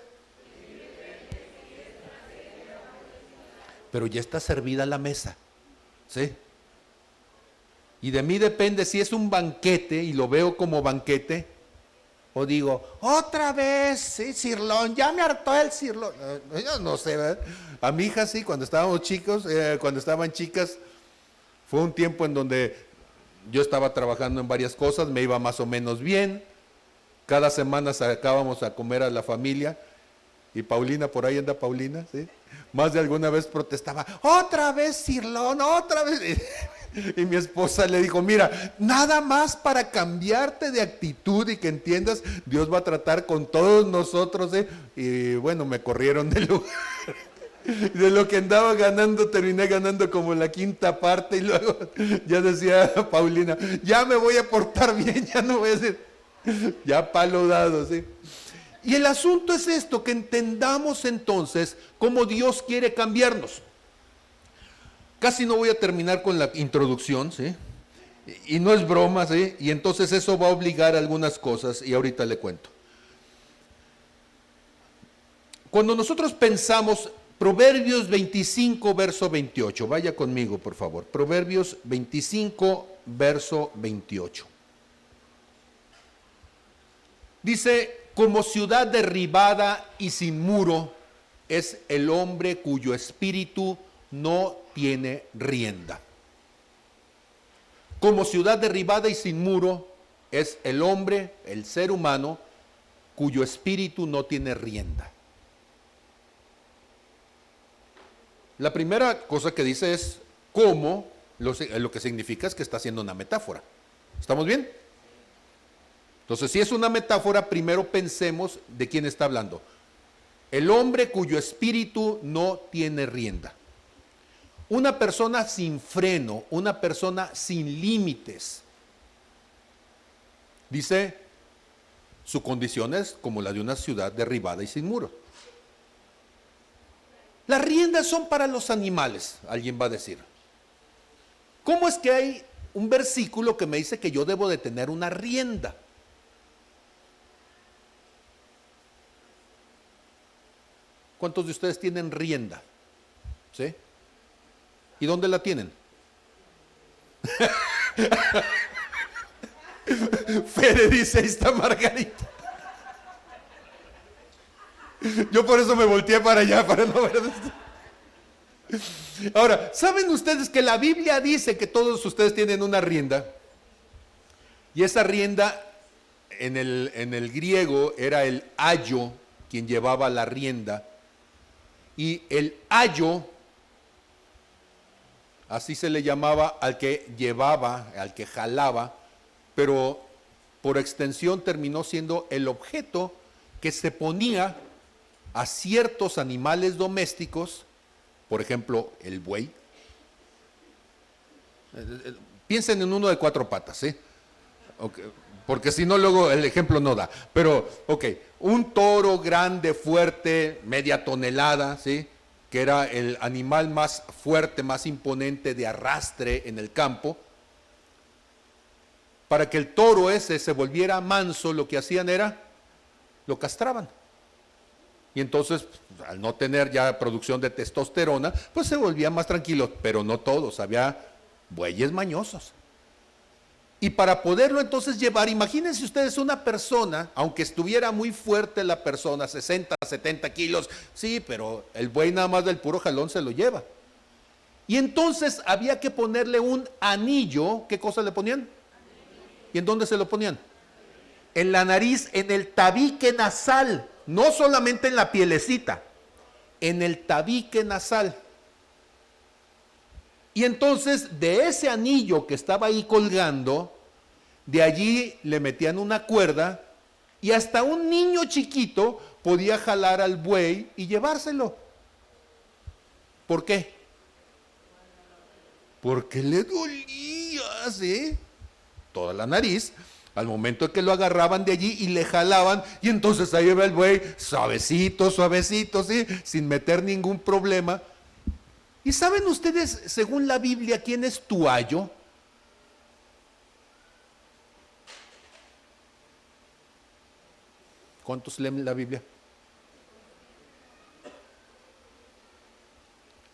Pero ya está servida la mesa, ¿sí? Y de mí depende si es un banquete y lo veo como banquete, o digo, otra vez, sí, cirlón, ya me hartó el cirlón. Yo no sé, ¿verdad? A mi hija sí, cuando estábamos chicos, cuando estaban chicas, fue un tiempo en donde yo estaba trabajando en varias cosas, me iba más o menos bien. Cada semana sacábamos a comer a la familia y Paulina, por ahí anda Paulina, ¿sí? Más de alguna vez protestaba, otra vez cirlón, otra vez. Y mi esposa le dijo, mira, nada más para cambiarte de actitud y que entiendas, Dios va a tratar con todos nosotros, ¿eh? Y bueno, me corrieron del lugar. De lo que andaba ganando, terminé ganando como la quinta parte y luego ya decía Paulina, ya me voy a portar bien, ya no voy a decir, ya palo dado, ¿sí? Y el asunto es esto, que entendamos entonces cómo Dios quiere cambiarnos. Casi no voy a terminar con la introducción, ¿sí? Y no es broma, ¿sí? Y entonces eso va a obligar a algunas cosas y ahorita le cuento. Cuando nosotros pensamos, Proverbios 25, verso 28, vaya conmigo por favor, Proverbios 25, verso 28. Dice, como ciudad derribada y sin muro es el hombre cuyo espíritu no tiene rienda. Como ciudad derribada y sin muro es el hombre, el ser humano, cuyo espíritu no tiene rienda. La primera cosa que dice es cómo, lo que significa es que está haciendo una metáfora. ¿Estamos bien? Entonces, si es una metáfora, primero pensemos de quién está hablando. El hombre cuyo espíritu no tiene rienda. Una persona sin freno, una persona sin límites. Dice, su condición es como la de una ciudad derribada y sin muro. Las riendas son para los animales, alguien va a decir. ¿Cómo es que hay un versículo que me dice que yo debo de tener una rienda? ¿Cuántos de ustedes tienen rienda? ¿Sí? ¿Y dónde la tienen? Fede dice, ahí está Margarita. Yo por eso me volteé para allá, para no ver esto. Ahora, ¿saben ustedes que la Biblia dice que todos ustedes tienen una rienda? Y esa rienda en el griego era el ayo quien llevaba la rienda. Y el ayo, así se le llamaba al que llevaba, al que jalaba, pero por extensión terminó siendo el objeto que se ponía a ciertos animales domésticos, por ejemplo, el buey. Piensen en uno de 4 patas, ¿sí? Okay. Porque si no, luego el ejemplo no da. Pero, ok, un toro grande, fuerte, media tonelada, ¿sí? Que era el animal más fuerte, más imponente de arrastre en el campo. Para que el toro ese se volviera manso, lo que hacían era, lo castraban. Y entonces, al no tener ya producción de testosterona, pues se volvía más tranquilo, pero no todos, había bueyes mañosos. Y para poderlo entonces llevar, imagínense ustedes una persona, aunque estuviera muy fuerte la persona, 60, 70 kilos, sí, pero el buey nada más del puro jalón se lo lleva. Y entonces había que ponerle un anillo, ¿qué cosa le ponían? ¿Y en dónde se lo ponían? En la nariz, en el tabique nasal, no solamente en la pielecita, en el tabique nasal. Y entonces de ese anillo que estaba ahí colgando, de allí le metían una cuerda y hasta un niño chiquito podía jalar al buey y llevárselo. ¿Por qué? Porque le dolía, ¿sí? Toda la nariz. Al momento que lo agarraban de allí y le jalaban, y entonces ahí iba el buey, suavecito, suavecito, ¿sí? Sin meter ningún problema. ¿Y saben ustedes, según la Biblia, quién es tu ayo? ¿Cuántos leen la Biblia?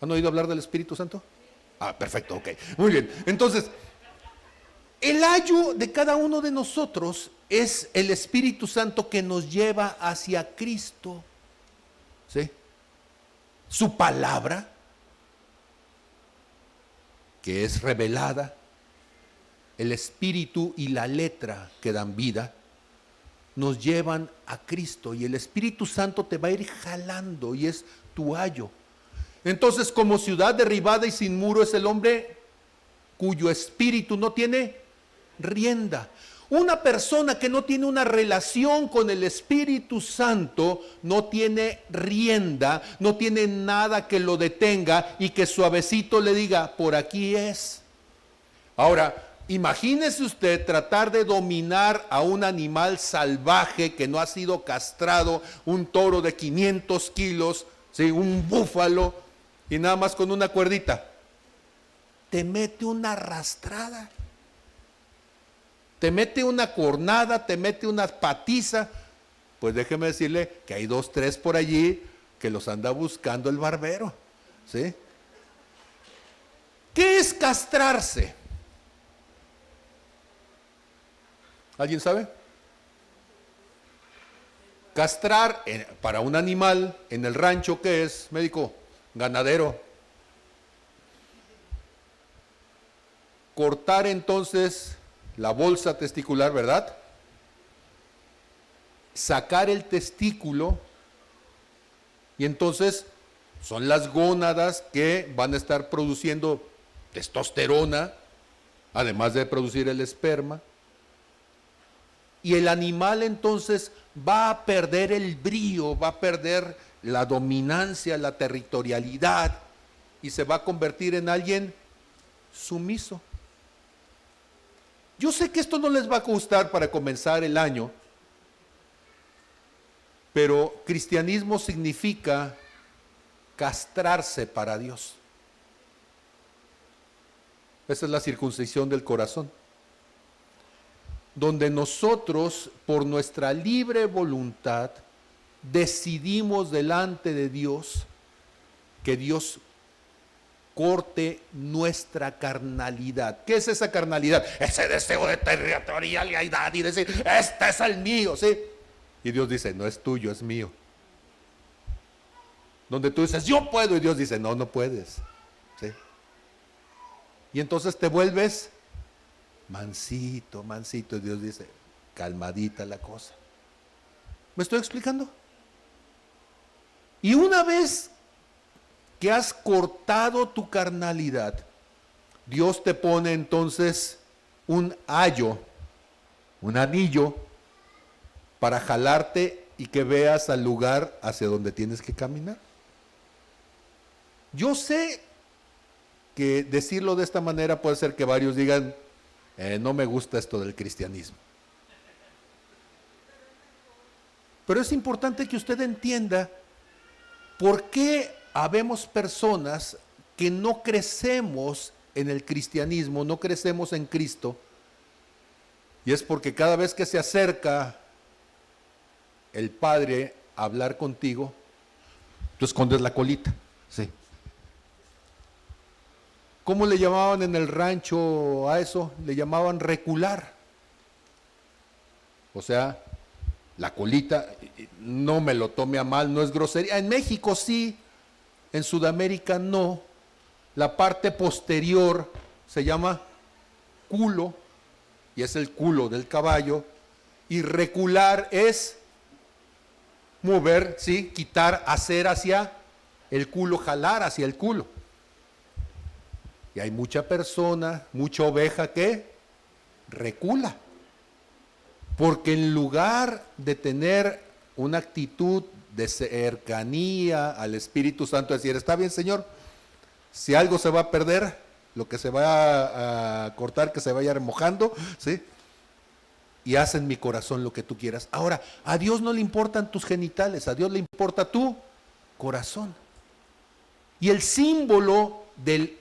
¿Han oído hablar del Espíritu Santo? Ah, perfecto, ok. Muy bien. Entonces, el ayo de cada uno de nosotros es el Espíritu Santo que nos lleva hacia Cristo. ¿Sí? Su palabra, que es revelada, el Espíritu y la letra que dan vida, nos llevan a Cristo. Y el Espíritu Santo te va a ir jalando y es tu ayo. Entonces, como ciudad derribada y sin muro es el hombre cuyo espíritu no tiene rienda. Una persona que no tiene una relación con el Espíritu Santo no tiene rienda, no tiene nada que lo detenga y que suavecito le diga, por aquí es. Ahora, imagínese usted tratar de dominar a un animal salvaje que no ha sido castrado, un toro de 500 kilos, ¿sí? Un búfalo, y nada más con una cuerdita. Te mete una arrastrada. Te mete una cornada, te mete una patiza. Pues déjeme decirle que hay 2, 3 por allí que los anda buscando el barbero. ¿Sí? ¿Qué es castrarse? ¿Alguien sabe? Castrar para un animal en el rancho, ¿qué es, médico? Ganadero. Cortar entonces la bolsa testicular, ¿verdad? Sacar el testículo y entonces son las gónadas que van a estar produciendo testosterona, además de producir el esperma. Y el animal entonces va a perder el brío, va a perder la dominancia, la territorialidad y se va a convertir en alguien sumiso. Yo sé que esto no les va a gustar para comenzar el año, pero cristianismo significa castrarse para Dios. Esa es la circuncisión del corazón, donde nosotros, por nuestra libre voluntad, decidimos delante de Dios que Dios corte nuestra carnalidad. ¿Qué es esa carnalidad? Ese deseo de territorialidad y decir, este es el mío, ¿sí? Y Dios dice, no es tuyo, es mío. Donde tú dices, yo puedo, y Dios dice, no, no puedes, ¿sí? Y entonces te vuelves mansito, mansito, y Dios dice, calmadita la cosa. ¿Me estoy explicando? Y una vez que has cortado tu carnalidad, Dios te pone entonces un ayo, un anillo, para jalarte y que veas al lugar hacia donde tienes que caminar. Yo sé que decirlo de esta manera puede ser que varios digan, no me gusta esto del cristianismo. Pero es importante que usted entienda por qué habemos personas que no crecemos en el cristianismo, no crecemos en Cristo, y es porque cada vez que se acerca el Padre a hablar contigo, tú escondes la colita, ¿sí? ¿Cómo le llamaban en el rancho a eso? Le llamaban recular. O sea, la colita, no me lo tome a mal, no es grosería. En México sí, en Sudamérica no. La parte posterior se llama culo, y es el culo del caballo. Y recular es mover, ¿sí? Quitar, hacer hacia el culo, jalar hacia el culo. Y hay mucha persona, mucha oveja que recula. Porque en lugar de tener una actitud de cercanía al Espíritu Santo, decir, está bien, Señor, si algo se va a perder, lo que se va a cortar, que se vaya remojando, ¿sí? Y haz en mi corazón lo que tú quieras. Ahora, a Dios no le importan tus genitales, a Dios le importa tu corazón. Y el símbolo del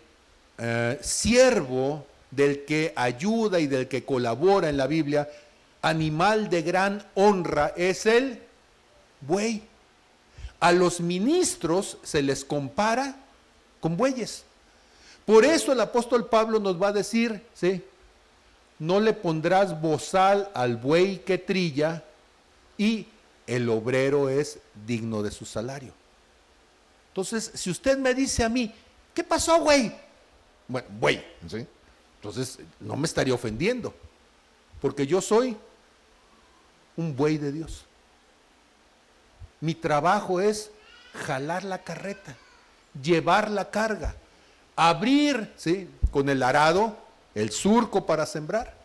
siervo, del que ayuda y del que colabora en la Biblia, animal de gran honra, es el buey. A los ministros se les compara con bueyes. Por eso el apóstol Pablo nos va a decir, ¿sí? No le pondrás bozal al buey que trilla, y el obrero es digno de su salario. Entonces, si usted me dice a mí, ¿qué pasó, güey? Bueno, buey, ¿sí? Entonces no me estaría ofendiendo, porque yo soy un buey de Dios. Mi trabajo es jalar la carreta, llevar la carga, abrir, ¿sí? Con el arado el surco para sembrar.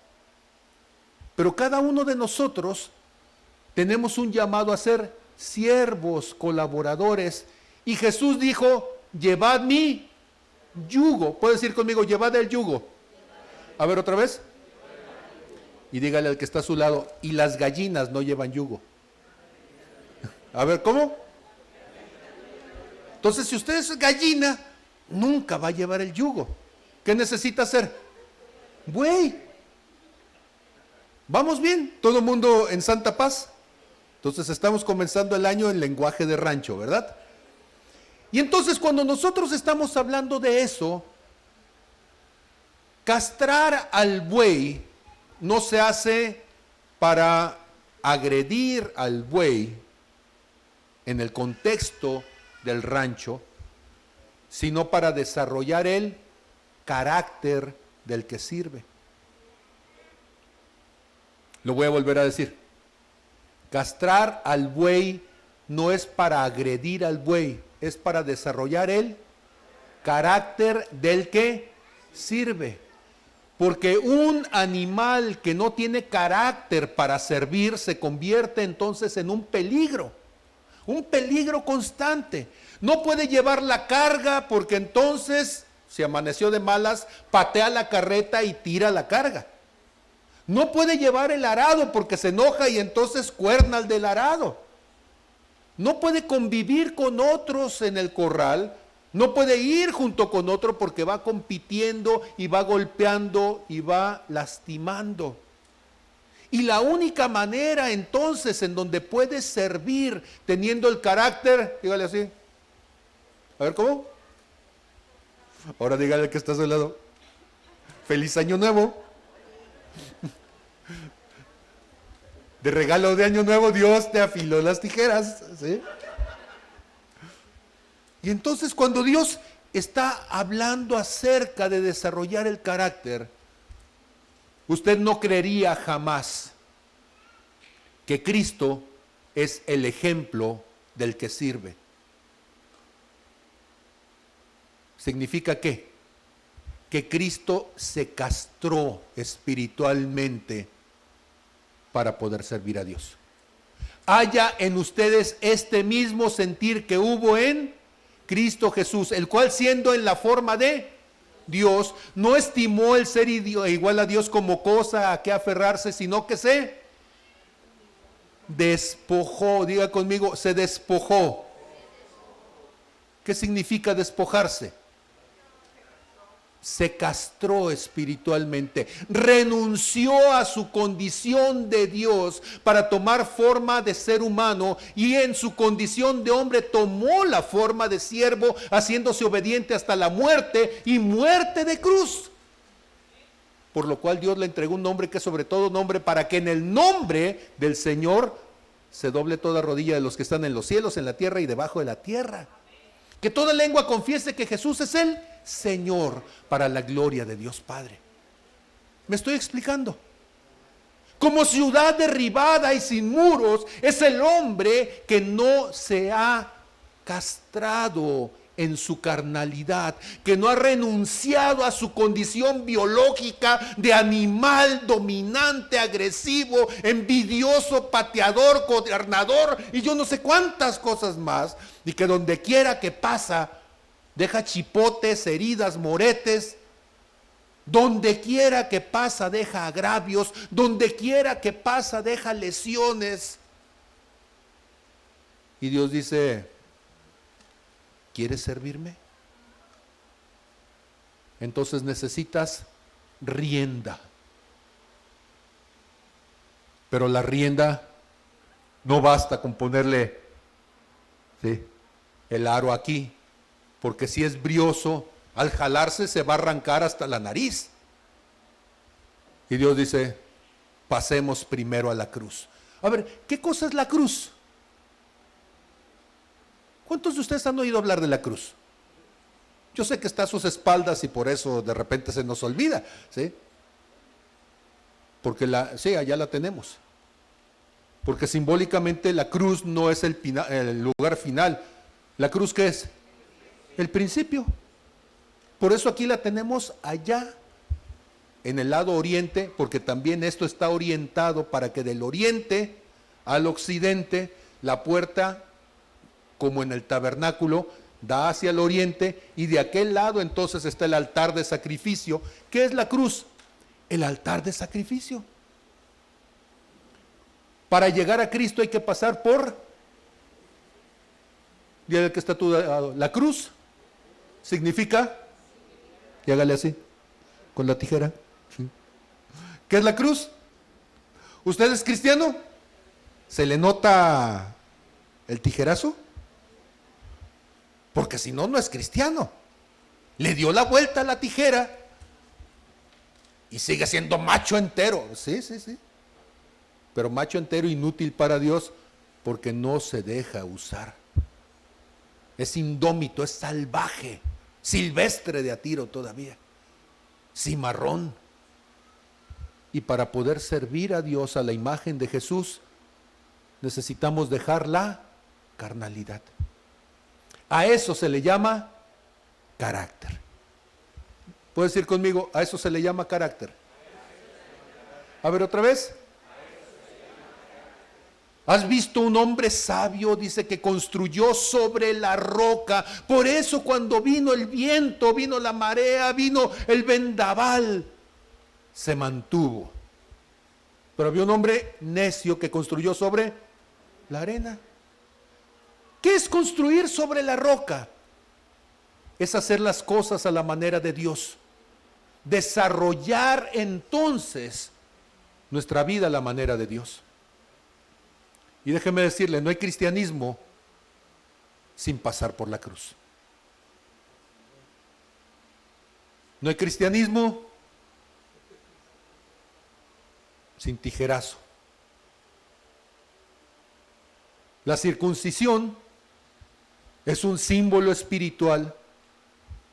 Pero cada uno de nosotros tenemos un llamado a ser siervos, colaboradores. Y Jesús dijo, llevad mi yugo. ¿Puedes decir conmigo, llevad el yugo? A ver otra vez. Y dígale al que está a su lado, y las gallinas no llevan yugo. A ver, ¿cómo? Entonces, si usted es gallina, nunca va a llevar el yugo. ¿Qué necesita hacer? Buey. ¿Vamos bien? ¿Todo el mundo en santa paz? Entonces estamos comenzando el año en lenguaje de rancho, ¿verdad? Y entonces cuando nosotros estamos hablando de eso, castrar al buey no se hace para agredir al buey en el contexto del rancho, sino para desarrollar el carácter del que sirve. Lo voy a volver a decir. Castrar al buey no es para agredir al buey, es para desarrollar el carácter del que sirve. Porque un animal que no tiene carácter para servir se convierte entonces en un peligro constante. No puede llevar la carga porque entonces, si amaneció de malas, patea la carreta y tira la carga. No puede llevar el arado porque se enoja y entonces cuerna al del arado. No puede convivir con otros en el corral. No puede ir junto con otro porque va compitiendo y va golpeando y va lastimando. Y la única manera entonces en donde puede servir teniendo el carácter, dígale así. A ver, ¿cómo? Ahora dígale al que está a su lado. Feliz año nuevo. De regalo de año nuevo, Dios te afiló las tijeras, ¿sí? Y entonces cuando Dios está hablando acerca de desarrollar el carácter, usted no creería jamás que Cristo es el ejemplo del que sirve. ¿Significa qué? Que Cristo se castró espiritualmente para poder servir a Dios. Haya en ustedes este mismo sentir que hubo en Cristo Jesús, el cual siendo en la forma de Dios, no estimó el ser igual a Dios como cosa a que aferrarse, sino que se despojó. Diga conmigo, se despojó. ¿Qué significa despojarse? Se castró espiritualmente, renunció a su condición de Dios para tomar forma de ser humano y en su condición de hombre tomó la forma de siervo, haciéndose obediente hasta la muerte y muerte de cruz. Por lo cual Dios le entregó un nombre que es sobre todo nombre, para que en el nombre del Señor se doble toda rodilla de los que están en los cielos, en la tierra y debajo de la tierra. Que toda lengua confiese que Jesús es el Señor, para la gloria de Dios Padre. ¿Me estoy explicando? Como ciudad derribada y sin muros es el hombre que no se ha castrado en su carnalidad, que no ha renunciado a su condición biológica de animal dominante, agresivo, envidioso, pateador, gobernador y yo no sé cuántas cosas más, y que donde quiera que pasa deja chipotes, heridas, moretes. Donde quiera que pasa deja agravios, donde quiera que pasa deja lesiones. Y Dios dice, ¿quieres servirme? Entonces necesitas rienda. Pero la rienda no basta con ponerle, ¿sí?, el aro aquí, porque si es brioso, al jalarse se va a arrancar hasta la nariz. Y Dios dice, pasemos primero a la cruz. A ver, ¿qué cosa es la cruz? ¿Cuántos de ustedes han oído hablar de la cruz? Yo sé que está a sus espaldas y por eso de repente se nos olvida, ¿sí? Porque sí, allá la tenemos. Porque simbólicamente la cruz no es el lugar final. ¿La cruz qué es? El principio. Por eso aquí la tenemos allá. en el lado oriente, porque también esto está orientado para que del oriente al occidente, la puerta, como en el tabernáculo, da hacia el oriente, y de aquel lado entonces está el altar de sacrificio. ¿Qué es la cruz? El altar de sacrificio. Para llegar a Cristo hay que pasar por, dígale que está a tu lado, la cruz significa, y hágale así, con la tijera. ¿Sí? ¿Qué es la cruz? ¿Usted es cristiano? ¿Se le nota el tijerazo? Porque si no, no es cristiano. Le dio la vuelta a la tijera y sigue siendo macho entero. Sí. Pero macho entero inútil para Dios porque no se deja usar. Es indómito, es salvaje, silvestre de a tiro todavía, cimarrón. Y para poder servir a Dios a la imagen de Jesús, necesitamos dejar la carnalidad. A eso se le llama carácter. ¿Puedes decir conmigo? A eso se le llama carácter. A ver otra vez. ¿Has visto un hombre sabio? Dice que construyó sobre la roca. Por eso cuando vino el viento, vino la marea, vino el vendaval, se mantuvo. Pero había un hombre necio que construyó sobre la arena. ¿Qué es construir sobre la roca? Es hacer las cosas a la manera de Dios. Desarrollar entonces nuestra vida a la manera de Dios. Y déjeme decirle, no hay cristianismo sin pasar por la cruz. No hay cristianismo sin tijerazo. La circuncisión es un símbolo espiritual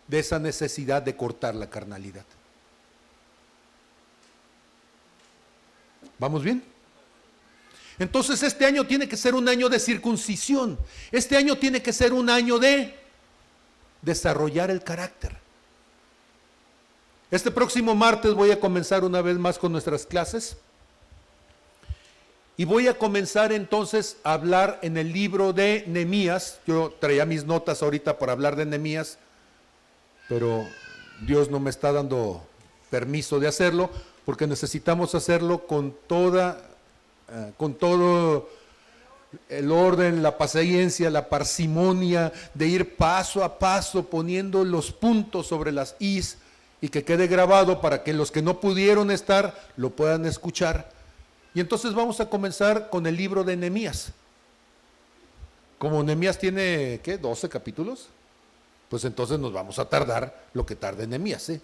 de esa necesidad de cortar la carnalidad. ¿Vamos bien? Entonces este año tiene que ser un año de circuncisión. Este año tiene que ser un año de desarrollar el carácter. Este próximo martes voy a comenzar una vez más con nuestras clases. Y voy a comenzar entonces a hablar en el libro de Nehemías. Yo traía mis notas ahorita para hablar de Nehemías, pero Dios no me está dando permiso de hacerlo, porque necesitamos hacerlo con todo el orden, la paciencia, la parsimonia de ir paso a paso poniendo los puntos sobre las is y que quede grabado para que los que no pudieron estar lo puedan escuchar. Y entonces vamos a comenzar con el libro de Nehemías. Como Nehemías tiene, ¿qué? 12 capítulos. Pues entonces nos vamos a tardar lo que tarde Nehemías, ¿eh?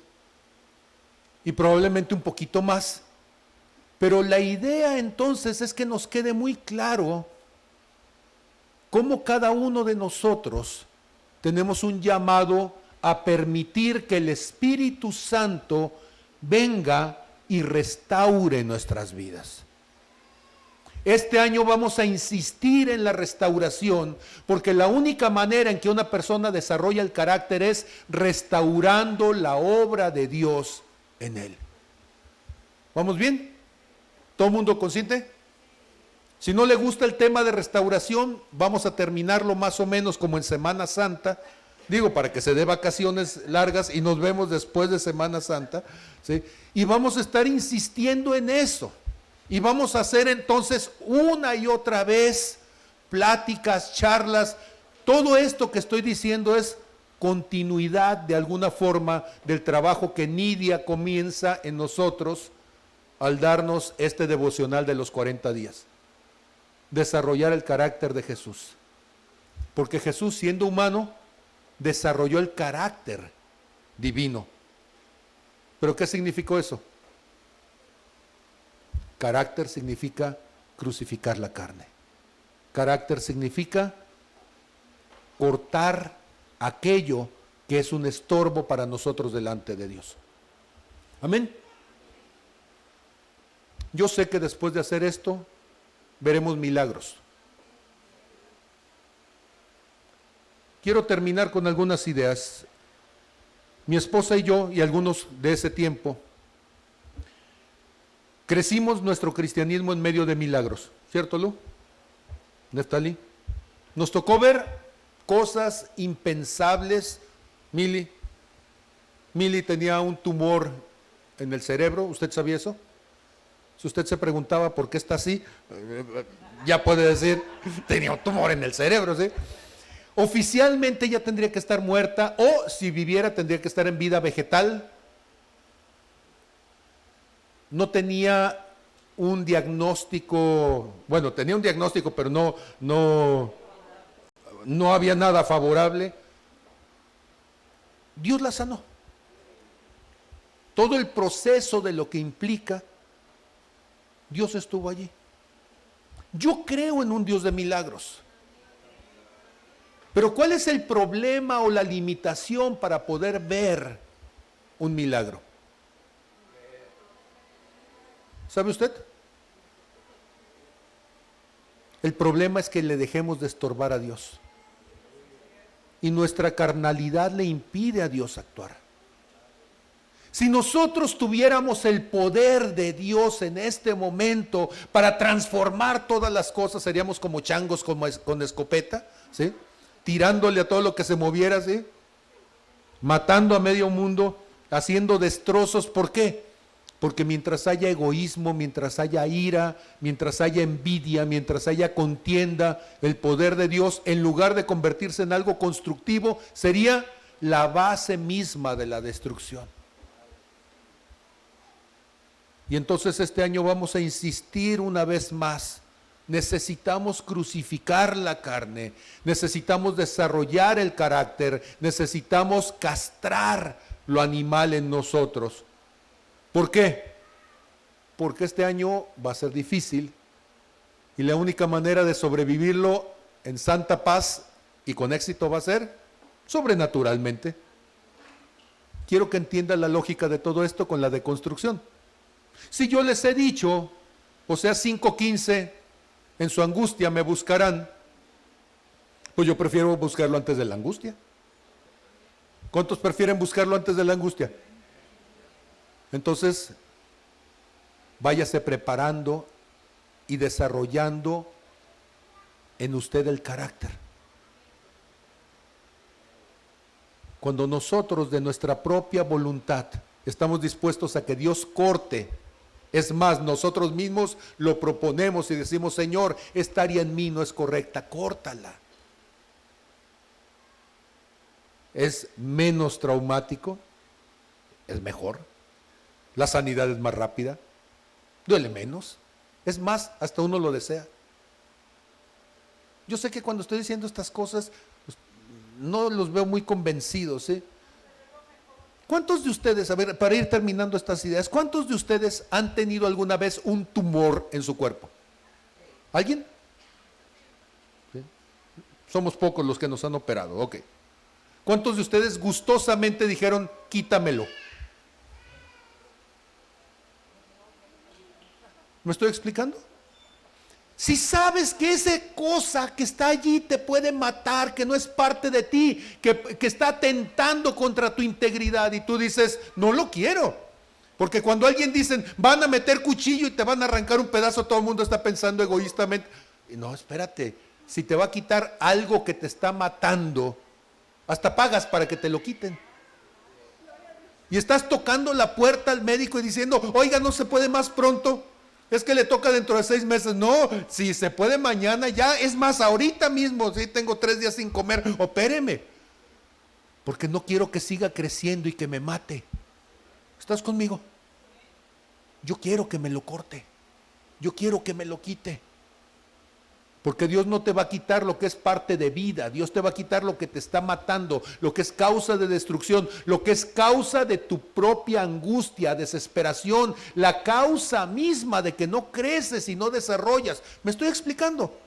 Y probablemente un poquito más. Pero la idea entonces es que nos quede muy claro cómo cada uno de nosotros tenemos un llamado a permitir que el Espíritu Santo venga y restaure nuestras vidas. Este año vamos a insistir en la restauración, porque la única manera en que una persona desarrolla el carácter es restaurando la obra de Dios en él. ¿Vamos bien? ¿Todo el mundo consciente? Si no le gusta el tema de restauración, vamos a terminarlo más o menos como en Semana Santa, digo, para que se dé vacaciones largas y nos vemos después de Semana Santa, ¿sí? Y vamos a estar insistiendo en eso. Y vamos a hacer entonces una y otra vez pláticas, charlas. Todo esto que estoy diciendo es continuidad de alguna forma del trabajo que Nidia comienza en nosotros al darnos este devocional de los 40 días. Desarrollar el carácter de Jesús. Porque Jesús, siendo humano, desarrolló el carácter divino. ¿Pero qué significó eso? Carácter significa crucificar la carne. Carácter significa cortar aquello que es un estorbo para nosotros delante de Dios. Amén. Yo sé que después de hacer esto, veremos milagros. Quiero terminar con algunas ideas. Mi esposa y yo, y algunos de ese tiempo, Crecimos nuestro cristianismo en medio de milagros, ¿cierto, Lu? Neftali. Nos tocó ver cosas impensables. Mili tenía un tumor en el cerebro, ¿usted sabía eso? Si usted se preguntaba por qué está así, ya puede decir, tenía un tumor en el cerebro, ¿sí? Oficialmente ella tendría que estar muerta, o si viviera tendría que estar en vida vegetal. No tenía un diagnóstico, bueno, tenía un diagnóstico, pero no había nada favorable. Dios la sanó. Todo el proceso de lo que implica, Dios estuvo allí. Yo creo en un Dios de milagros. Pero ¿cuál es el problema o la limitación para poder ver un milagro? ¿Sabe usted? El problema es que le dejemos de estorbar a Dios. Y nuestra carnalidad le impide a Dios actuar. Si nosotros tuviéramos el poder de Dios en este momento para transformar todas las cosas, seríamos como changos con escopeta, ¿sí? Tirándole a todo lo que se moviera, ¿sí? Matando a medio mundo, haciendo destrozos. ¿Por qué? Porque mientras haya egoísmo, mientras haya ira, mientras haya envidia, mientras haya contienda, el poder de Dios, en lugar de convertirse en algo constructivo, sería la base misma de la destrucción. Y entonces este año vamos a insistir una vez más. Necesitamos crucificar la carne, necesitamos desarrollar el carácter, necesitamos castrar lo animal en nosotros. ¿Por qué? Porque este año va a ser difícil y la única manera de sobrevivirlo en santa paz y con éxito va a ser sobrenaturalmente. Quiero que entiendan la lógica de todo esto con la deconstrucción. Si yo les he dicho, Oseas 5:15, en su angustia me buscarán, pues yo prefiero buscarlo antes de la angustia. ¿Cuántos prefieren buscarlo antes de la angustia? Entonces, váyase preparando y desarrollando en usted el carácter. Cuando nosotros de nuestra propia voluntad estamos dispuestos a que Dios corte, es más, nosotros mismos lo proponemos y decimos, Señor, esta área en mí no es correcta, córtala. Es menos traumático, es mejor. La sanidad es más rápida, duele menos, es más, hasta uno lo desea. Yo sé que cuando estoy diciendo estas cosas, pues, no los veo muy convencidos, ¿sí? ¿Cuántos de ustedes, a ver, para ir terminando estas ideas, cuántos de ustedes han tenido alguna vez un tumor en su cuerpo? ¿Alguien? ¿Sí? Somos pocos los que nos han operado, ok. ¿Cuántos de ustedes gustosamente dijeron, quítamelo? ¿Me estoy explicando? Si sabes que esa cosa que está allí te puede matar, que no es parte de ti, que está atentando contra tu integridad y tú dices, no lo quiero. Porque cuando alguien dice, van a meter cuchillo y te van a arrancar un pedazo, todo el mundo está pensando egoístamente. No, espérate, si te va a quitar algo que te está matando, hasta pagas para que te lo quiten. Y estás tocando la puerta al médico y diciendo, oiga, no se puede más pronto. Es que le toca dentro de 6 meses. No, si se puede mañana ya. Es más, ahorita mismo, si tengo 3 días sin comer, opéreme. Porque no quiero que siga creciendo y que me mate. ¿Estás conmigo? Yo quiero que me lo corte. Yo quiero que me lo quite. Porque Dios no te va a quitar lo que es parte de vida. Dios te va a quitar lo que te está matando, lo que es causa de destrucción, lo que es causa de tu propia angustia, desesperación, la causa misma de que no creces y no desarrollas. ¿Me estoy explicando?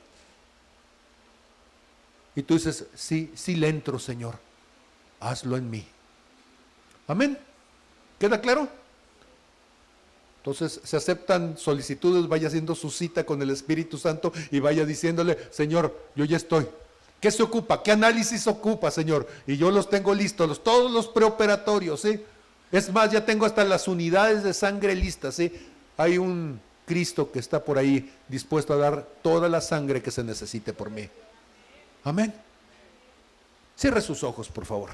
Y tú dices, sí, sí le entro, Señor. Hazlo en mí. Amén. ¿Queda claro? Entonces se aceptan solicitudes, vaya haciendo su cita con el Espíritu Santo y vaya diciéndole, Señor, yo ya estoy. ¿Qué se ocupa? ¿Qué análisis ocupa, Señor? Y yo los tengo listos, todos los preoperatorios, ¿sí? Es más, ya tengo hasta las unidades de sangre listas, ¿sí? hay un Cristo que está por ahí dispuesto a dar toda la sangre que se necesite por mí. Amén. Cierre sus ojos, por favor.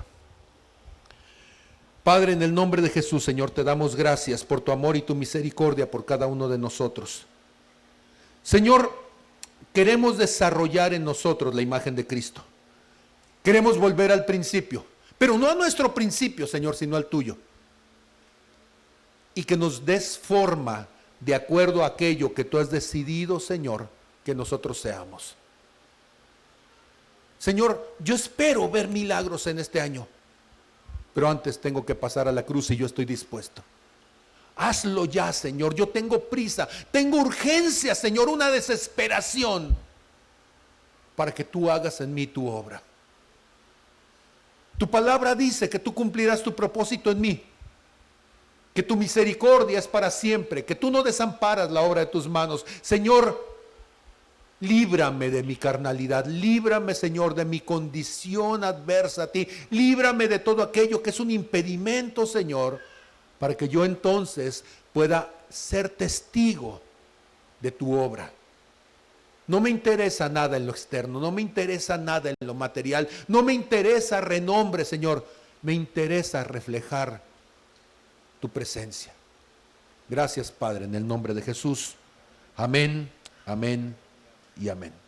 Padre, en el nombre de Jesús, Señor, te damos gracias por tu amor y tu misericordia por cada uno de nosotros. Señor, queremos desarrollar en nosotros la imagen de Cristo. Queremos volver al principio, pero no a nuestro principio, Señor, sino al tuyo. Y que nos des forma de acuerdo a aquello que tú has decidido, Señor, que nosotros seamos. Señor, yo espero ver milagros en este año, pero antes tengo que pasar a la cruz y yo estoy dispuesto. Hazlo ya, Señor, yo tengo prisa, tengo urgencia, Señor, una desesperación para que tú hagas en mí tu obra. Tu palabra dice que tú cumplirás tu propósito en mí, que tu misericordia es para siempre, que tú no desamparas la obra de tus manos. Señor, líbrame de mi carnalidad, líbrame, Señor, de mi condición adversa a ti, líbrame de todo aquello que es un impedimento, Señor, para que yo entonces pueda ser testigo de tu obra. No me interesa nada en lo externo, no me interesa nada en lo material, no me interesa renombre, Señor, me interesa reflejar tu presencia. Gracias, Padre, en el nombre de Jesús. Amén, amén y amén.